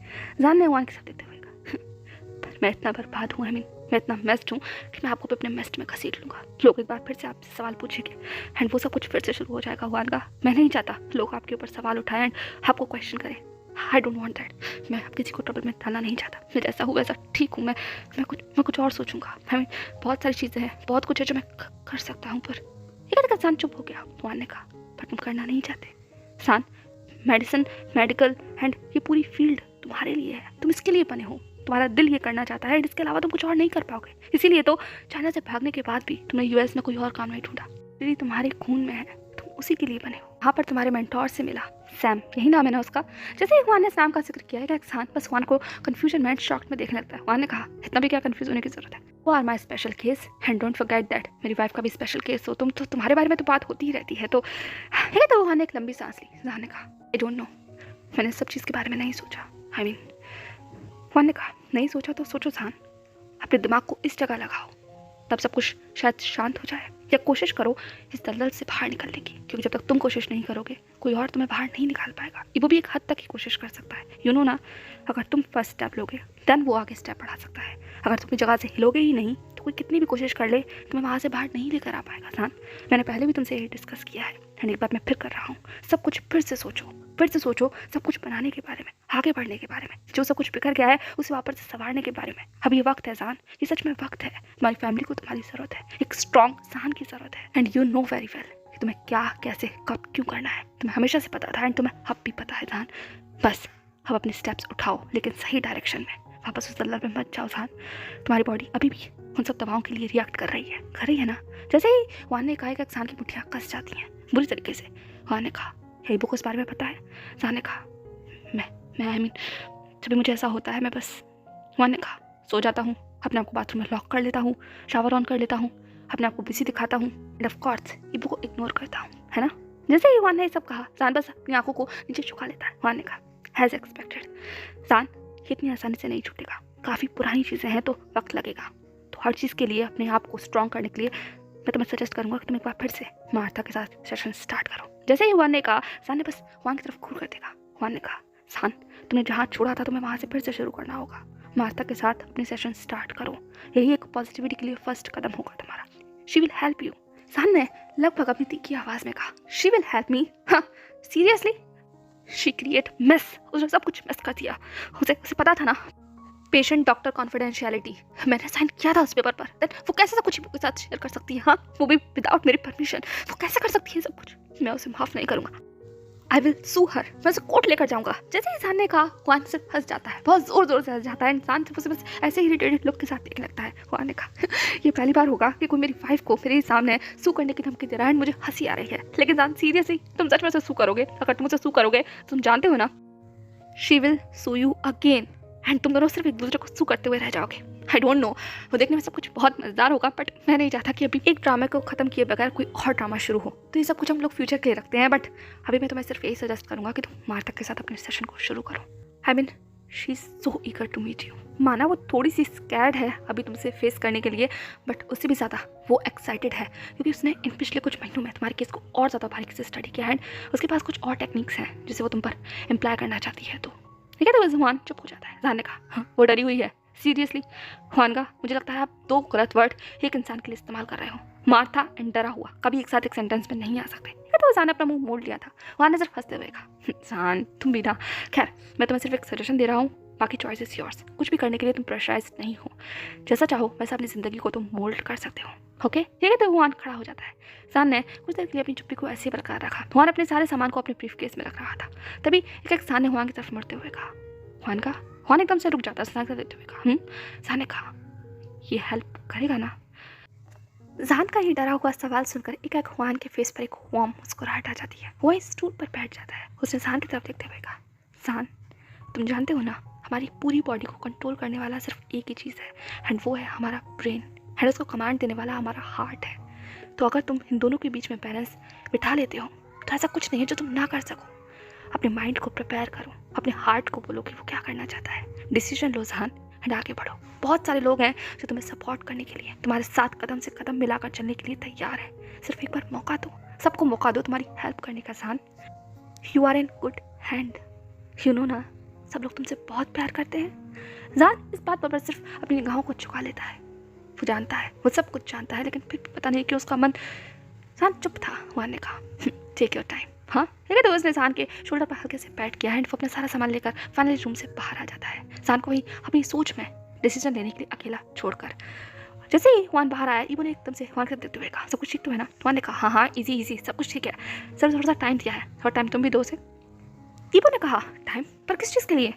जान ने हुआन के साथ देखते हुए कहा पर मैं इतना बर्बाद हूँ, आई मीन मैं इतना मेस्ड हूँ कि मैं आपको अपने मेस्ट में घसीट लूँगा। लोग एक बार फिर से आपसे सवाल पूछेंगे एंड वो सब कुछ फिर से शुरू हो जाएगा। हुआनगा, मैं नहीं चाहता लोग आपके ऊपर सवाल उठाएं एंड आपको क्वेश्चन करें। I don't want that. मैं आप किसी को ट्रबल में डालना नहीं चाहता। मैं जैसा हूँ वैसा ठीक हूँ। मैं कुछ और सोचूंगा। बहुत सारी चीज़ें हैं, बहुत कुछ है जो मैं कर सकता हूँ। पर एक इंसान चुप हो गया। हुआन ने कहा, पर तुम करना नहीं चाहते। सान, मेडिसिन, मेडिकल एंड ये पूरी फील्ड तुम्हारे लिए है। तुम इसके लिए बने हो। तुम्हारा दिल ये करना चाहता है, इसके अलावा तुम कुछ और नहीं कर पाओगे। इसीलिए तो चाइना से भागने के बाद भी तुमने यूएस में कोई और काम नहीं ढूंढा। यदि तुम्हारे खून में है, तुम उसी के लिए बने हो। वहाँ पर तुम्हारे मेंटोर से मिला, सैम, यही नाम है ना उसका। जैसे ही हुआन ने सैम का जिक्र किया है, इंसान बस हुआन को कंफ्यूजन में शॉक में देखने लगता है। हुआन ने कहा, इतना भी क्या कंफ्यूज होने की जरूरत है। वो are my special case and don't forget that मेरी वाइफ का भी स्पेशल केस हो। तुम तो तुम्हारे बारे में तो बात होती ही रहती है। तो हुआन ने एक लंबी सांस ली। हुआन ने कहा, आई डोंट नो, मैंने सब चीज़ के बारे में नहीं सोचा। हुआन ने कहा, नहीं सोचा तो सोचो सान। अपने दिमाग को इस जगह लगाओ, तब सब कुछ शायद शांत हो जाए। या कोशिश करो इस दलदल से बाहर निकलने की, क्योंकि जब तक तुम कोशिश नहीं करोगे कोई और तुम्हें बाहर नहीं निकाल पाएगा। वो भी एक हद तक ही कोशिश कर सकता है। यू नो ना, अगर तुम फर्स्ट स्टेप लोगे देन वो आगे स्टेप बढ़ा सकता है। अगर तुम अपनी जगह से हिलोगे ही नहीं तो कोई कितनी भी कोशिश कर ले तुम्हें वहाँ से बाहर नहीं लेकर आ पाएगा। सान, मैंने पहले भी तुमसे यही डिस्कस किया है एंड एक बार मैं फिर कर रहा हूँ। सब कुछ फिर से सोचो सब कुछ बनाने के बारे में, आगे बढ़ने के बारे में। जो सब कुछ बिखर गया है उसे वापस से संवारने के बारे में। अब ये वक्त है जान, ये सच में वक्त है। तुम्हारी फैमिली को तुम्हारी ज़रूरत है, एक स्ट्रॉन्ग इंसान की ज़रूरत है। And you know very well कि तुम्हें क्या, कैसे, कब, क्यों करना है। तुम्हें हमेशा से पता था एंड तुम्हें अब भी पता है जान। बस अब अपने स्टेप्स उठाओ, लेकिन सही डायरेक्शन में। वापस उस दलदल में मत जाओ जान। तुम्हारी बॉडी अभी भी उन सब दवाओं के लिए रिएक्ट कर रही है ना। जैसे ही हुआन ने कहा कि इंसान की मुट्ठियाँ कस जाती हैं बुरी तरीके से। हुआन ने कहा, हेबो को इस बारे में पता है। जान ने कहा, मैं आई मीन जब भी मुझे ऐसा होता है मैं बस, हुआन ने कहा, सो जाता हूँ, अपने आप को बाथरूम में लॉक कर लेता हूँ, शावर ऑन कर लेता हूँ, अपने आप को बिजी दिखाता हूँ एंड ऑफ कोर्स ईबो को इग्नोर करता हूँ, है ना। जैसे ही हुआन ने सब कहा, जान बस अपनी आंखों को नीचे झुका लेता है। हुआन ने कहा, एज एक्सपेक्टेड जान, ये इतनी आसानी से नहीं छूटेगा। काफ़ी पुरानी चीज़ें हैं तो वक्त लगेगा। तो हर चीज़ के लिए अपने आप को स्ट्रॉन्ग करने के लिए मैं तुम्हें सजेस्ट करूँगा कि तुम एक बार फिर से मार्था के साथ सेशन स्टार्ट करो। जैसे ही हुआन ने कहा, सान ने बस हुआन की तरफ घूर कर देखा। हुआन ने कहा, सान, तुमने जहाँ छोड़ा था तुम्हें वहाँ से फिर से शुरू करना होगा। मार्था के साथ अपनी सेशन स्टार्ट करो। यही एक पॉजिटिविटी के लिए फर्स्ट कदम होगा तुम्हारा। She will help you. सान ने लगभग अपनी तीखी आवाज़ में कहा, शी विल हेल्प मी? हाँ, सीरियसली? She create mess. उसने सब कुछ मेस कर दिया। उसे पता था ना, पेशेंट डॉक्टर कॉन्फिडेंशियलिटी, मैंने साइन किया था उस पेपर पर। देन वो कैसे सब कुछ के साथ शेयर कर सकती है? हाँ, वो भी विदाउट मेरी परमिशन। वो कैसे कर सकती है सब कुछ? मैं उसे माफ़ नहीं करूँगा। आई विल सू हर। मैं उसे कोर्ट लेकर जाऊँगा। जैसे इंसान ने कहा, हुआन से हंस जाता है, बहुत ज़ोर से हंस जाता है। इंसान से बस ऐसे ही इरिटेटेड लुक के साथ देखने लगता है। हुआन ने कहा, ये पहली बार होगा कि कोई मेरी वाइफ को मेरे सामने सू करने की धमकी दे रहा है। मुझे हंसी आ रही है, लेकिन जान सीरियसली तुम सच में उसे सू करोगे? अगर तुम उसे सू करोगे तुम जानते हो ना, she will sue you again and तुम दोनों सिर्फ एक दूसरे को सू करते हुए रह जाओगे। आई डोंट नो, वो देखने में सब कुछ बहुत मज़ेदार होगा, बट मैं नहीं चाहता कि अभी एक ड्रामा को ख़त्म किए बगैर कोई और ड्रामा शुरू हो। तो ये सब कुछ हम लोग फ्यूचर के लिए रखते हैं, बट अभी मैं तुम्हें सिर्फ यही सजेस्ट करूँगा कि तुम मार्था के साथ अपने सेशन को शुरू करो। I mean she is so eager to meet you. माना वो थोड़ी सी स्कैर्ड है अभी तुमसे फेस करने के लिए, बट उससे भी ज़्यादा वो एक्साइटेड है, क्योंकि उसने इन पिछले कुछ महीनों में तुम्हारे केस को और ज़्यादा बारीकी से स्टडी किया है। उसके पास कुछ और टेक्निक्स हैं जिसे वो तुम पर इम्प्लाई करना चाहती है। तो ठीक है, तो हुआन चुप हो जाता है। जान ने कहा, हाँ, वो डरी हुई है। सीरियसली हुआन का, मुझे लगता है आप दो गलत वर्ड एक इंसान के लिए इस्तेमाल कर रहे हो। मार्था एंड डरा हुआ कभी एक साथ एक सेंटेंस में नहीं आ सकते। तो जान ने अपना मुंह मोड़ लिया था। हुआन ने सिर्फ हंसते हुए कहा, जान तुम भी ना, खैर मैं तुम्हें सिर्फ एक सजेशन दे रहा हूँ, बाकी चॉइस इज योर्स। कुछ भी करने के लिए तुम प्रेशराइज नहीं हो। जैसा चाहो वैसा अपनी ज़िंदगी को तुम मोल्ड कर सकते हो। ओके, ठीक है। तो हुआन खड़ा हो जाता है। जान ने कुछ देर के लिए अपनी चुप्पी को ऐसे ही बरकरार रखा। हुआन अपने सारे सामान को अपने ब्रीफ केस में रख रहा था। तभी एक जान ने हुआन की तरफ मुड़ते हुए कहा, हुआन एकदम से रुक जाता है देते हुए कहा, जान ने कहा, ये हेल्प करेगा ना? जान का ये डरा हुआ सवाल सुनकर एक हुआन के फेस पर एक वार्म मुस्कुराहट आ जाती है। वो इस स्टूल पर बैठ जाता है। उसने जान की तरफ देखते हुए कहा, जान तुम जानते हो ना, हमारी पूरी बॉडी को कंट्रोल करने वाला सिर्फ एक ही चीज़ है एंड वो है हमारा ब्रेन। एंड उसको कमांड देने वाला हमारा हार्ट है। तो अगर तुम इन दोनों के बीच में बैलेंस बिठा लेते हो तो ऐसा कुछ नहीं है जो तुम ना कर सको। अपने माइंड को प्रिपेयर करो, अपने हार्ट को बोलो कि वो क्या करना चाहता है, डिसीजन लो जान एंड आगे बढ़ो। बहुत सारे लोग हैं जो तुम्हें सपोर्ट करने के लिए, तुम्हारे साथ कदम से कदम मिलाकर चलने के लिए तैयार है। सिर्फ एक बार मौका दो, सबको मौका दो तुम्हारी हेल्प करने का। जान you are in good hand. You know ना, सब लोग तुमसे बहुत प्यार करते हैं। जान इस बात पर सिर्फ अपनी निगाहों को झुका लेता है। वो जानता है, वो सब कुछ जानता है, लेकिन फिर पता नहीं कि उसका मन शान चुप था। वन ने कहा टेक योर टाइम। हाँ ठीक है। तो उसने शान के शोल्डर पर हल्के से पैट किया एंड वो अपना सारा सामान लेकर फाइनली रूम से बाहर आ जाता है, शान को वही अपनी सोच में डिसीजन लेने के लिए अकेला छोड़कर। जैसे ही वान बाहर आया, ईबो ने एकदम से वान को देखते हुए कहा सब कुछ ठीक तो है ना? वान ने कहा हाँ हाँ इजी इजी सब कुछ ठीक है सर, थोड़ा सा टाइम दिया है, थोड़ा टाइम तुम भी दो से। ईबो ने कहा टाइम पर किस चीज़ के लिए?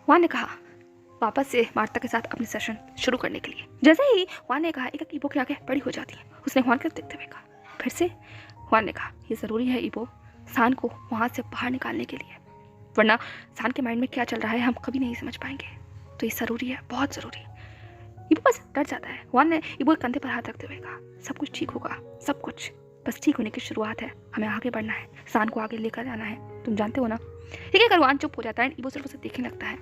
वान ने कहा वापस से मार्ता के साथ अपनी सेशन शुरू करने के लिए। जैसे ही वान ने कहा एक ईबो के आगे बड़ी हो जाती है। उसने वान को देखते हुए कहा फिर से। वान ने कहा ये ज़रूरी है ईबो शान को वहाँ से बाहर निकालने के लिए, वरना शान के माइंड में क्या चल रहा है हम कभी नहीं समझ पाएंगे, तो ये ज़रूरी है, बहुत ज़रूरी। ईबो बस डर जाता है। वान ने ईबो के कंधे पर हाथ रखते हुए कहा सब कुछ ठीक होगा, सब कुछ बस ठीक होने की शुरुआत है, हमें आगे बढ़ना है, शान को आगे लेकर जाना है, तुम जानते हो ना। ठीक है। वान चुप हो जाता है, ईबो सिर्फ उसे देखने लगता है।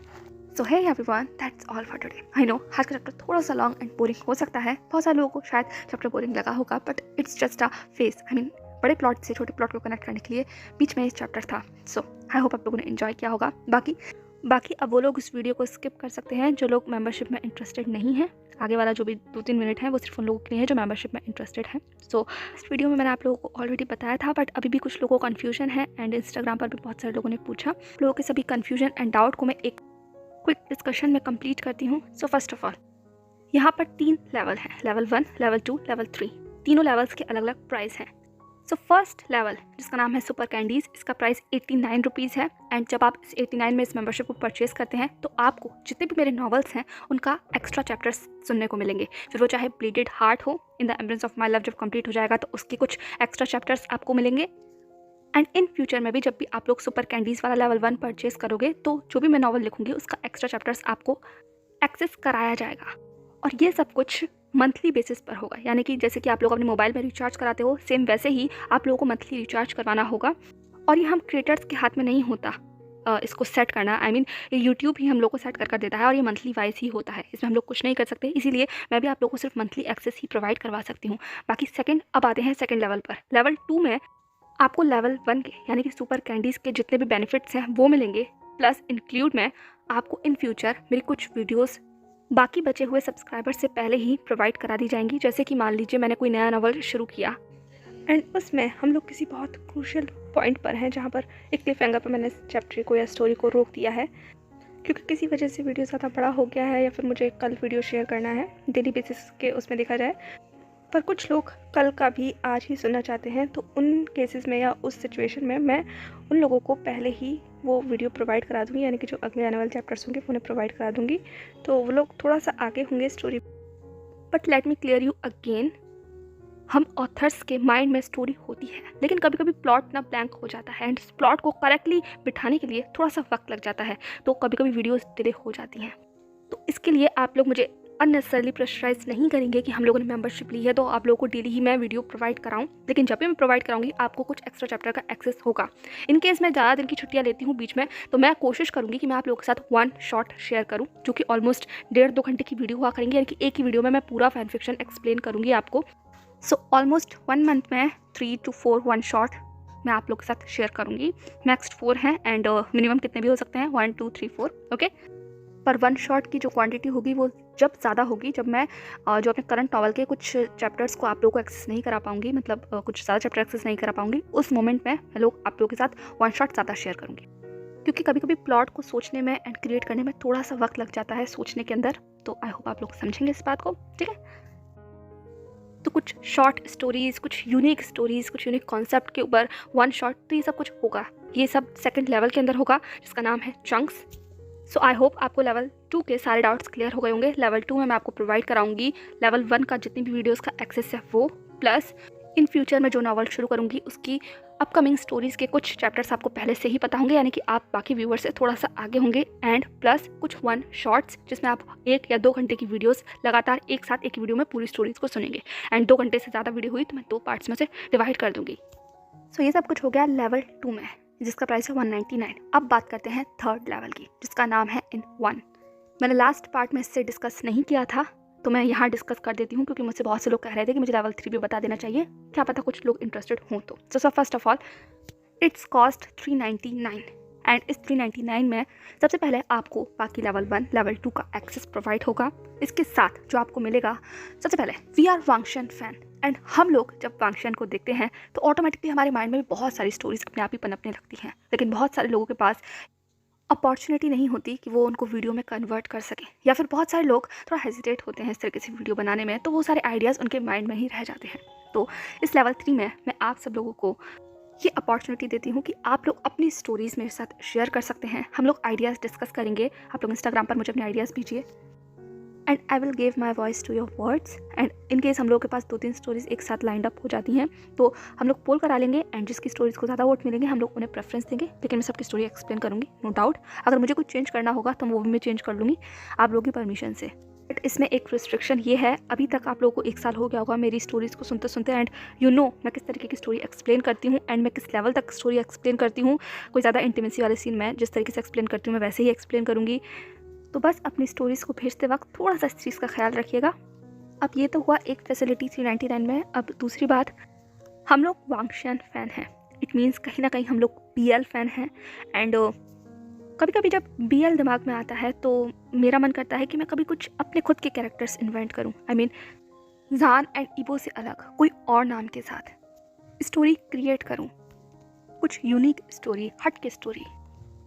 So hey everyone, that's all for today. I know आज का चैप्टर थोड़ा सा लॉन्ग एंड बोरिंग हो सकता है, बहुत सारे लोगों को शायद चैप्टर बोरिंग लगा होगा, but it's just a face. I mean बड़े प्लॉट से छोटे प्लॉट को कनेक्ट करने के लिए बीच में इस चैप्टर था। सो आई होप आप लोगों ने एंजॉय किया होगा। बाकी अब वो लोग इस वीडियो को स्किप कर सकते हैं जो लोग मेंबरशिप में इंटरेस्टेड नहीं हैं। आगे वाला जो भी 2-3 मिनट है वो सिर्फ उन लोगों के लिए है जो मेंबरशिप में इंटरेस्टेड है। सो इस वीडियो में मैंने आप लोगों को ऑलरेडी बताया था, बट अभी भी कुछ लोगों को कन्फ्यूजन है एंड इंस्टाग्राम पर भी बहुत सारे लोगों ने पूछा। लोगों के सभी कन्फ्यूजन एंड डाउट को मैं एक क्विक डिस्कशन में कंप्लीट करती हूँ। सो फर्स्ट ऑफ ऑल यहाँ पर 3 लेवल हैं, लेवल 1, लेवल 2, लेवल 3। तीनों लेवल्स के अलग अलग प्राइस हैं। सो फर्स्ट लेवल जिसका नाम है सुपर कैंडीज़, इसका प्राइस 89 रुपीज़ है एंड जब आप इस 89 में इस मेंबरशिप को परचेज करते हैं तो आपको जितने भी मेरे नॉवेल्स हैं उनका एक्स्ट्रा चैप्टर्स सुनने को मिलेंगे। फिर वो चाहे ब्लीडेड हार्ट हो, in the embrace of my love जब कंप्लीट हो जाएगा तो उसके कुछ एक्स्ट्रा चैप्टर्स आपको मिलेंगे। एंड इन फ्यूचर में भी जब भी आप लोग सुपर कैंडीज़ वाला लेवल 1 परचेज करोगे तो जो भी मैं नॉवल लिखूंगी उसका एक्स्ट्रा चैप्टर्स आपको एक्सेस कराया जाएगा। और ये सब कुछ मंथली बेसिस पर होगा, यानी कि जैसे कि आप लोग अपने मोबाइल में रिचार्ज कराते हो सेम वैसे ही आप लोगों को मंथली रिचार्ज करवाना होगा। और ये हम क्रिएटर्स के हाथ में नहीं होता इसको सेट करना। आई मीन ये यूट्यूब ही हम लोग को सेट कर देता है और ये मंथली वाइज ही होता है, इसमें हम लोग कुछ नहीं कर सकते। इसीलिए मैं भी आप लोगों को सिर्फ मंथली एक्सेस ही प्रोवाइड करवा सकती हूँ। बाकी सेकेंड अब आते हैं सेकेंड लेवल पर। लेवल 2 में आपको लेवल 1 के यानी कि सुपर कैंडीज़ के जितने भी बेनिफिट्स हैं वो मिलेंगे, प्लस इंक्लूड में आपको इन फ्यूचर मेरी कुछ वीडियोस बाकी बचे हुए सब्सक्राइबर से पहले ही प्रोवाइड करा दी जाएंगी। जैसे कि मान लीजिए मैंने कोई नया नॉवल शुरू किया एंड उसमें हम लोग किसी बहुत क्रूशियल पॉइंट पर हैं जहाँ पर एक क्लिफ हैंगर पर मैंने चैप्टर को या स्टोरी को रोक दिया है क्योंकि किसी वजह से वीडियो ज़्यादा बड़ा हो गया है या फिर मुझे कल वीडियो शेयर करना है डेली बेसिस के उसमें देखा जाए, पर कुछ लोग कल का भी आज ही सुनना चाहते हैं। तो उन केसेस में या उस सिचुएशन में मैं उन लोगों को पहले ही वो वीडियो प्रोवाइड करा दूँगी, यानी कि जो अगले आने वाले चैप्टर्स होंगे वो उन्हें प्रोवाइड करा दूँगी। तो वो लोग थोड़ा सा आगे होंगे story. But let me clear you again, हम ऑथर्स के माइंड में स्टोरी होती है लेकिन कभी कभी प्लॉट ना ब्लैंक हो जाता है एंड इस प्लॉट को करेक्टली बिठाने के लिए थोड़ा सा वक्त लग जाता है, तो कभी कभी वीडियोस डिले हो जाती हैं। तो इसके लिए आप लोग मुझे अननेसेसरली प्रेशराइज नहीं करेंगे कि हम लोगों ने मेंबरशिप ली है तो आप लोगों को डेली ही मैं वीडियो प्रोवाइड कराऊं, लेकिन जब भी मैं प्रोवाइड कराऊंगी आपको कुछ एक्स्ट्रा चैप्टर का एक्सेस होगा। इन केस मैं ज़्यादा दिन की छुट्टियां लेती हूं बीच में तो मैं कोशिश करूंगी कि मैं आप लोगों के साथ 1 शॉट शेयर करूं जो कि ऑलमोस्ट 1.5-2 घंटे की वीडियो हुआ करेंगे, यानी कि एक ही वीडियो में मैं पूरा फैन फिक्शन एक्सप्लेन करूँगी आपको। सो ऑलमोस्ट 1 मंथ में 3 to 4 1 शॉट मैं आप लोग के साथ शेयर करूँगी। नेक्स्ट 4 हैं एंड मिनिमम कितने भी हो सकते हैं 1 2 3 4 ओके। पर 1 शॉट की जो क्वांटिटी होगी वो जब ज़्यादा होगी जब मैं जो अपने करंट नॉवल के कुछ चैप्टर्स को आप लोगों को एक्सेस नहीं करा पाऊँगी, मतलब कुछ ज़्यादा चैप्टर एक्सेस नहीं करा पाऊँगी, उस मोमेंट में मैं लोग आप लोगों के साथ 1 शॉट ज़्यादा शेयर करूँगी। क्योंकि कभी कभी प्लॉट को सोचने में एंड क्रिएट करने में थोड़ा सा वक्त लग जाता है सोचने के अंदर, तो आई होप आप लोग समझेंगे इस बात को, ठीक है। तो कुछ शॉर्ट स्टोरीज़, कुछ यूनिक स्टोरीज़, कुछ यूनिक कॉन्सेप्ट के ऊपर 1 शॉट, तो ये सब कुछ होगा। ये सब सेकंड लेवल के अंदर होगा जिसका नाम है चंक्स। सो आई होप आपको लेवल 2 के सारे डाउट्स क्लियर हो गए होंगे। लेवल 2 में मैं आपको प्रोवाइड कराऊंगी लेवल 1 का जितनी भी वीडियोस का एक्सेस है वो, प्लस इन फ्यूचर में जो नॉवल शुरू करूंगी उसकी अपकमिंग स्टोरीज़ के कुछ चैप्टर्स आपको पहले से ही पता होंगे, यानी कि आप बाकी व्यूअर से थोड़ा सा आगे होंगे, एंड प्लस कुछ 1 शॉर्ट्स जिसमें आप 1 या 2 घंटे की वीडियोस लगातार एक साथ एक वीडियो में पूरी स्टोरीज़ को सुनेंगे। एंड 2 घंटे से ज़्यादा वीडियो हुई तो मैं 2 पार्ट्स में से डिवाइड कर दूँगी। सो ये सब कुछ हो गया लेवल 2 में जिसका प्राइस है 199। अब बात करते हैं थर्ड लेवल की जिसका नाम है इन 1। मैंने लास्ट पार्ट में इससे डिस्कस नहीं किया था तो मैं यहाँ डिस्कस कर देती हूँ क्योंकि मुझसे बहुत से लोग कह रहे थे कि मुझे लेवल 3 भी बता देना चाहिए, क्या पता कुछ लोग इंटरेस्टेड हों तो। So first of all it's cost 399 and इस 399 में सबसे पहले आपको बाकी लेवल 1 लेवल 2 का एक्सेस प्रोवाइड होगा। इसके साथ जो आपको मिलेगा, सबसे पहले वी आर वांगशन फैन, एंड हम लोग जब वांगशन को देखते हैं तो ऑटोमेटिकली हमारे माइंड में भी बहुत सारी स्टोरीज अपने आप ही पनपने लगती हैं, लेकिन बहुत सारे लोगों के पास अपॉर्चुनिटी नहीं होती कि वो उनको वीडियो में कन्वर्ट कर सकें, या फिर बहुत सारे लोग थोड़ा हेजिटेट होते हैं इस तरीके से वीडियो बनाने में, तो वो सारे आइडियाज़ उनके माइंड में ही रह जाते हैं। तो इस लेवल 3 में मैं आप सब लोगों को ये अपॉर्चुनिटी देती हूँ कि आप लोग अपनी स्टोरीज़ मेरे साथ शेयर कर सकते हैं। हम लोग आइडियाज़ डिस्कस करेंगे। आप लोग इंस्टाग्राम पर मुझे अपने आइडियाज़ भेजिए and I will give my voice to your words. And in case हम लोग के पास 2-3 स्टोरीज एक साथ लाइंड अप हो जाती हैं तो हम लोग पोल करा लेंगे, एंड जिसकी स्टोरीज को ज़्यादा वोट मिलेंगे हम लोग उन्हें प्रेफरेंस देंगे। लेकिन मैं सबकी स्टोरी एक्सप्लेन करूँगी, नो डाउट। अगर मुझे कुछ चेंज करना होगा तो वो भी मैं चेंज कर लूँगी आप लोगों की परमिशन से। बट इसमें एक रिस्ट्रिक्शन ये है, अभी तक आप लोगों को 1 साल हो गया होगा मेरी स्टोरीज़ को सुनते सुनते, एंड यू नो मैं किस तरीके की स्टोरी एक्सप्लेन करती हूँ एंड मैं किस लेवल तक स्टोरी एक्सप्लेन करती हूँ। कोई ज़्यादा इंटीमेसी वाले सीन मैं जिस तरीके से एक्सप्लेन करती हूँ मैं वैसे ही एक्सप्लेन करूँगी। तो बस अपनी स्टोरीज़ को भेजते वक्त थोड़ा सा इस चीज़ का ख्याल रखिएगा। अब ये तो हुआ एक फैसिलिटी 399 में। अब दूसरी बात, हम लोग वांगशन फ़ैन हैं, इट मीन्स कहीं ना कहीं हम लोग BL फ़ैन हैं। एंड कभी कभी जब BL दिमाग में आता है तो मेरा मन करता है कि मैं कभी कुछ अपने खुद के कैरेक्टर्स इन्वेंट करूं। आई मीन जान एंड ईबो से अलग कोई और नाम के साथ स्टोरी क्रिएट करूं, कुछ यूनिक स्टोरी, हट के स्टोरी।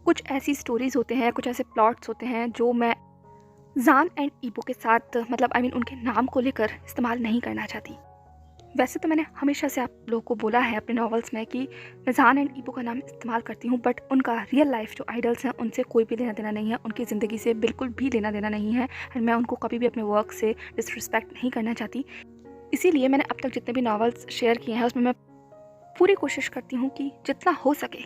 कुछ ऐसी स्टोरीज़ होते हैं, कुछ ऐसे प्लॉट्स होते हैं जो मैं जान एंड ईबो के साथ मतलब आई मीन उनके नाम को लेकर इस्तेमाल नहीं करना चाहती। वैसे तो मैंने हमेशा से आप लोगों को बोला है अपने नॉवेल्स में कि मैं जान एंड ईबो का नाम इस्तेमाल करती हूँ, बट उनका रियल लाइफ जो आइडल्स हैं उनसे कोई भी लेना देना नहीं है, उनकी ज़िंदगी से बिल्कुल भी लेना देना नहीं है, एंड मैं उनको कभी भी अपने वर्क से डिसरिस्पेक्ट नहीं करना चाहती। इसीलिए मैंने अब तक जितने भी नॉवेल्स शेयर किए हैं उसमें मैं पूरी कोशिश करती हूँ कि जितना हो सके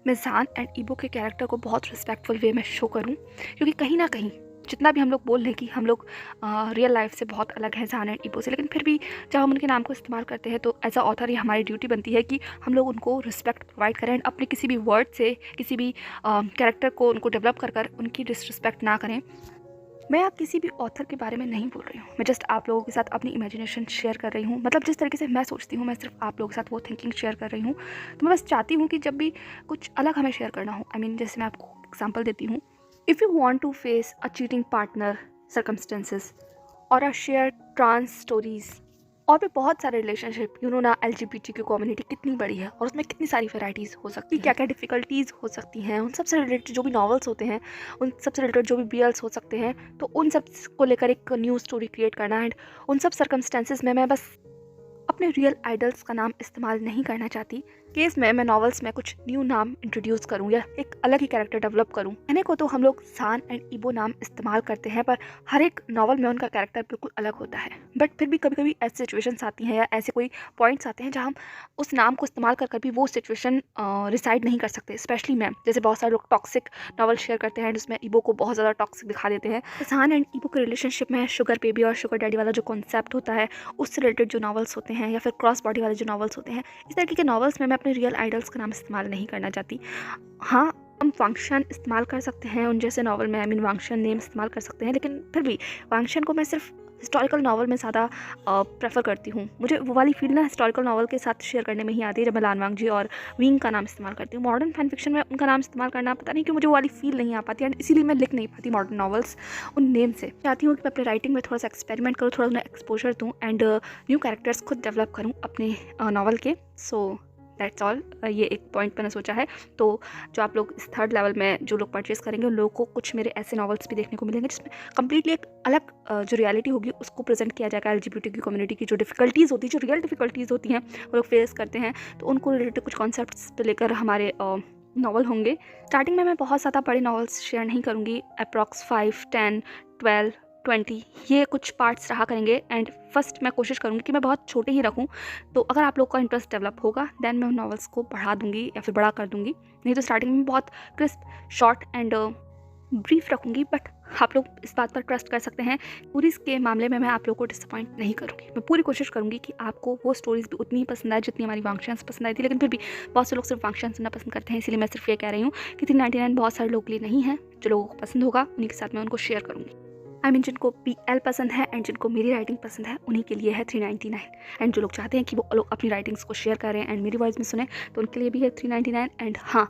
मैं जान एंड ईबो के कैरेक्टर को बहुत रिस्पेक्टफुल वे में शो करूँ, क्योंकि कहीं ना कहीं जितना भी हम लोग बोल रहे कि हम लोग रियल लाइफ से बहुत अलग हैं जान एंड ईबो से, लेकिन फिर भी जब हम उनके नाम को इस्तेमाल करते हैं तो एज अ ऑथर ये हमारी ड्यूटी बनती है कि हम लोग उनको रिस्पेक्ट प्रोवाइड करें एंड अपने किसी भी वर्ड से किसी भी कैरेक्टर को उनको डेवलप कर उनकी डिसरिस्पेक्ट ना करें। मैं अब किसी भी ऑथर के बारे में नहीं बोल रही हूँ, मैं जस्ट आप लोगों के साथ अपनी इमेजिनेशन शेयर कर रही हूँ। मतलब जिस तरीके से मैं सोचती हूँ मैं सिर्फ आप लोगों के साथ वो थिंकिंग शेयर कर रही हूँ। तो मैं बस चाहती हूँ कि जब भी कुछ अलग हमें शेयर करना हो, आई मीन जैसे मैं आपको एग्जांपल देती हूँ, if you want to face a cheating partner circumstances और अ शेयर ट्रांस स्टोरीज और भी बहुत सारे रिलेशनशिप, यू नो ना LGBT की कम्युनिटी कितनी बड़ी है और उसमें कितनी सारी वेराइटीज़ हो सकती है, क्या क्या डिफ़िकल्टीज़ हो सकती हैं, उन सबसे रिलेटेड जो भी नॉवेल्स होते हैं, उन सबसे रिलेटेड जो भी BLs हो सकते हैं, तो उन सब को लेकर एक न्यू स्टोरी क्रिएट करना। एंड उन सब सर्कमस्टेंसेस में मैं बस अपने रियल आइडल्स का नाम इस्तेमाल नहीं करना चाहती। केस में मैं नॉवेल्स में कुछ न्यू नाम इंट्रोड्यूस करूँ या एक अलग ही कैरेक्टर डेवलप करूँ। कहने को तो हम लोग जान एंड ईबो नाम इस्तेमाल करते हैं, पर हर एक नॉवल में उनका कैरेक्टर बिल्कुल अलग होता है। बट फिर भी कभी कभी ऐसी सिचुएशंस आती हैं या ऐसे कोई पॉइंट्स आते हैं जहाँ हम उस नाम को इस्तेमाल कर भी वो सिचुएशन रिसाइड नहीं कर सकते। स्पेशली मैं, जैसे बहुत सारे लोग टॉक्सिक नॉवल शेयर करते हैं जिसमें ईबो को बहुत ज़्यादा टॉक्सिक दिखा देते हैं। जान एंड ईबो के रिलेशनशिप में शुगर बेबी और शुगर डैडी वाला जो कॉन्सेप्ट होता है उससे रिलेटेड जो नॉवेल्स होते हैं या फिर क्रॉस बॉडी वाले जो नॉवेल्स होते हैं, इस तरीके के नॉवेल्स में मैं अपने रियल आइडल्स का नाम इस्तेमाल नहीं करना चाहती। हाँ, हम वांगशन इस्तेमाल कर सकते हैं उन जैसे नॉवल में, आई मीन वांगशन नेम इस्तेमाल कर सकते हैं, लेकिन फिर भी वांगशन को मैं सिर्फ हिस्टोरिकल नॉवल में ज़्यादा प्रेफर करती हूँ। मुझे वो वाली फील ना हिस्टोरिकल नॉवल के साथ शेयर करने में ही आती है जब मैं लानवांग जी और विंग का नाम इस्तेमाल करती हूँ। मॉडर्न फैन फिक्शन में उनका नाम इस्तेमाल करना पता नहीं क्यों मुझे वो वाली फील नहीं आ पाती, एंड इसीलिए मैं लिख नहीं पाती मॉडर्न नॉवल्स उन नेम से। चाहती हूँ कि मैं अपने राइटिंग में थोड़ा सा एक्सपेरिमेंट करूँ, थोड़ा उन्हें एक्सपोजर दूँ एंड न्यू कैरेक्टर्स खुद डेवलप करूँ अपने नॉवल के। So that's all. ये एक पॉइंट मैंने सोचा है। तो जो आप लोग इस 3rd लेवल में जो लोग परचेस करेंगे उन लोगों को कुछ मेरे ऐसे नॉवेल्स भी देखने को मिलेंगे जिसमें कम्प्लीटली एक अलग जो रियलिटी होगी उसको प्रेजेंट किया जाएगा। LGBT की कम्युनिटी की जो डिफ़िकल्टीज़ होती है, जो रियल डिफ़िकल्टीज़ होती हैं वो लोग फेस करते हैं, तो उनको रिलेटेड कुछ कॉन्सेप्ट्स पे लेकर हमारे नॉवल होंगे। स्टार्टिंग में मैं बहुत ज़्यादा बड़े नॉवेल्स शेयर नहीं करूँगी, अप्रॉक्स 5, 10, 12, 20 ये कुछ पार्ट्स रहा करेंगे। एंड फर्स्ट मैं कोशिश करूँगी कि मैं बहुत छोटे ही रखूँ, तो अगर आप लोग का इंटरेस्ट डेवलप होगा देन मैं उन नॉवेल्स को बढ़ा दूँगी या फिर बड़ा कर दूँगी। नहीं तो स्टार्टिंग में बहुत क्रिस्प, शॉर्ट एंड ब्रीफ रखूँगी। बट आप लोग इस बात पर ट्रस्ट कर सकते हैं, पूरी के मामले में मैं आप लोगों को डिसअपॉइंट नहीं करूँगी। मैं पूरी कोशिश करूँगी कि आपको वो स्टोरीज़ भी उतनी ही पसंद आए जितनी हमारी वांगशंस पसंद आई थी। लेकिन फिर भी बहुत से लोग सिर्फ वांगशन सुनना पसंद करते हैं, इसीलिए मैं सिर्फ ये कह रही हूँ कि 399 बहुत सारे लोगों के लिए नहीं है। जो लोगों को पसंद होगा उन्हीं के साथ मैं उनको शेयर करूँगी। आई मीन जिनको BL पसंद है एंड जिनको मेरी राइटिंग पसंद है उन्हीं के लिए है 399। एंड जो लोग चाहते हैं कि वो लोग अपनी राइटिंग्स को शेयर करें एंड मेरी वॉइस में सुने तो उनके लिए भी है 399। एंड हाँ,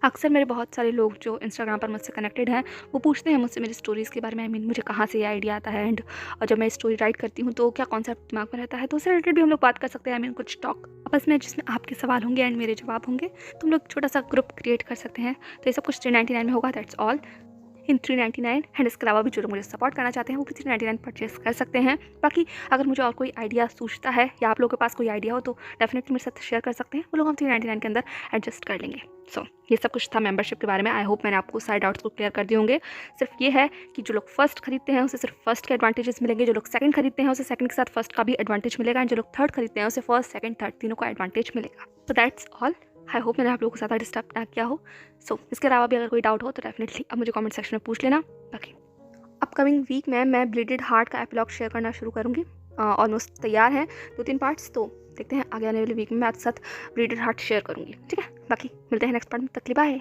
अक्सर मेरे बहुत सारे लोग जो इंस्टाग्राम पर मुझसे कनेक्टेड हैं, वो पूछते हैं मुझसे मेरी स्टोरीज़ के बारे में। आई मीन मुझे कहाँ से ये आइडिया आता है एंड जब मैं स्टोरी राइट करती हूँ तो क्या कॉन्सेप्ट दिमाग में रहता है, तो उससे रिलेटेड भी हम लोग बात कर सकते हैं। आई मीन कुछ टॉक आपस में जिसमें आपके सवाल होंगे एंड मेरे जवाब होंगे, तो हम लोग छोटा सा ग्रुप क्रिएट कर सकते हैं। तो ये सब कुछ 399 में होगा, दैट्स ऑल इन 399। एंड इसके अलावा भी जो लोग मुझे सपोर्ट करना चाहते हैं वो भी 399 परचेस कर सकते हैं। बाकी अगर मुझे और कोई आइडिया सूझता है या आप लोगों के पास कोई आइडिया हो तो डेफिनेटली मेरे साथ शेयर कर सकते हैं, वो लोग हम 399 के अंदर एडजस्ट कर लेंगे। सो ये सब कुछ था मेंबरशिप के बारे में। आई होप मैंने आपको सारे डाउट्स को क्लियर कर दिए होंगे। सिर्फ ये है कि जो लोग फर्स्ट खरीदते हैं उसे सिर्फ फर्स्ट के एडवांटेजेस मिलेंगे, जो लोग सेकंड खरीदते हैं उसे सेकंड के साथ फर्स्ट का भी एडवांटेज मिलेगा, एंड जो लोग थर्ड खरीदते हैं उसे फर्स्ट सेकंड थर्ड तीनों का एडवांटेज मिलेगा। तो दैट्स ऑल। आई होप मैंने आप लोगों को ज़्यादा डिस्टर्ब ना किया हो। सो इसके अलावा भी अगर कोई डाउट हो तो डेफिनेटली अब मुझे कमेंट सेक्शन में पूछ लेना। बाकी अपकमिंग वीक में मैं ब्लीडेड हार्ट का एपिलॉग शेयर करना शुरू करूँगी। ऑलमोस्ट तैयार हैं 2-3 पार्ट्स, तो देखते हैं आगे आने वाले वीक में मैं आपके साथ ब्लीडेड हार्ट शेयर करूँगी। ठीक है, बाकी मिलते हैं नेक्स्ट पार्ट में। तक के लिए बाय।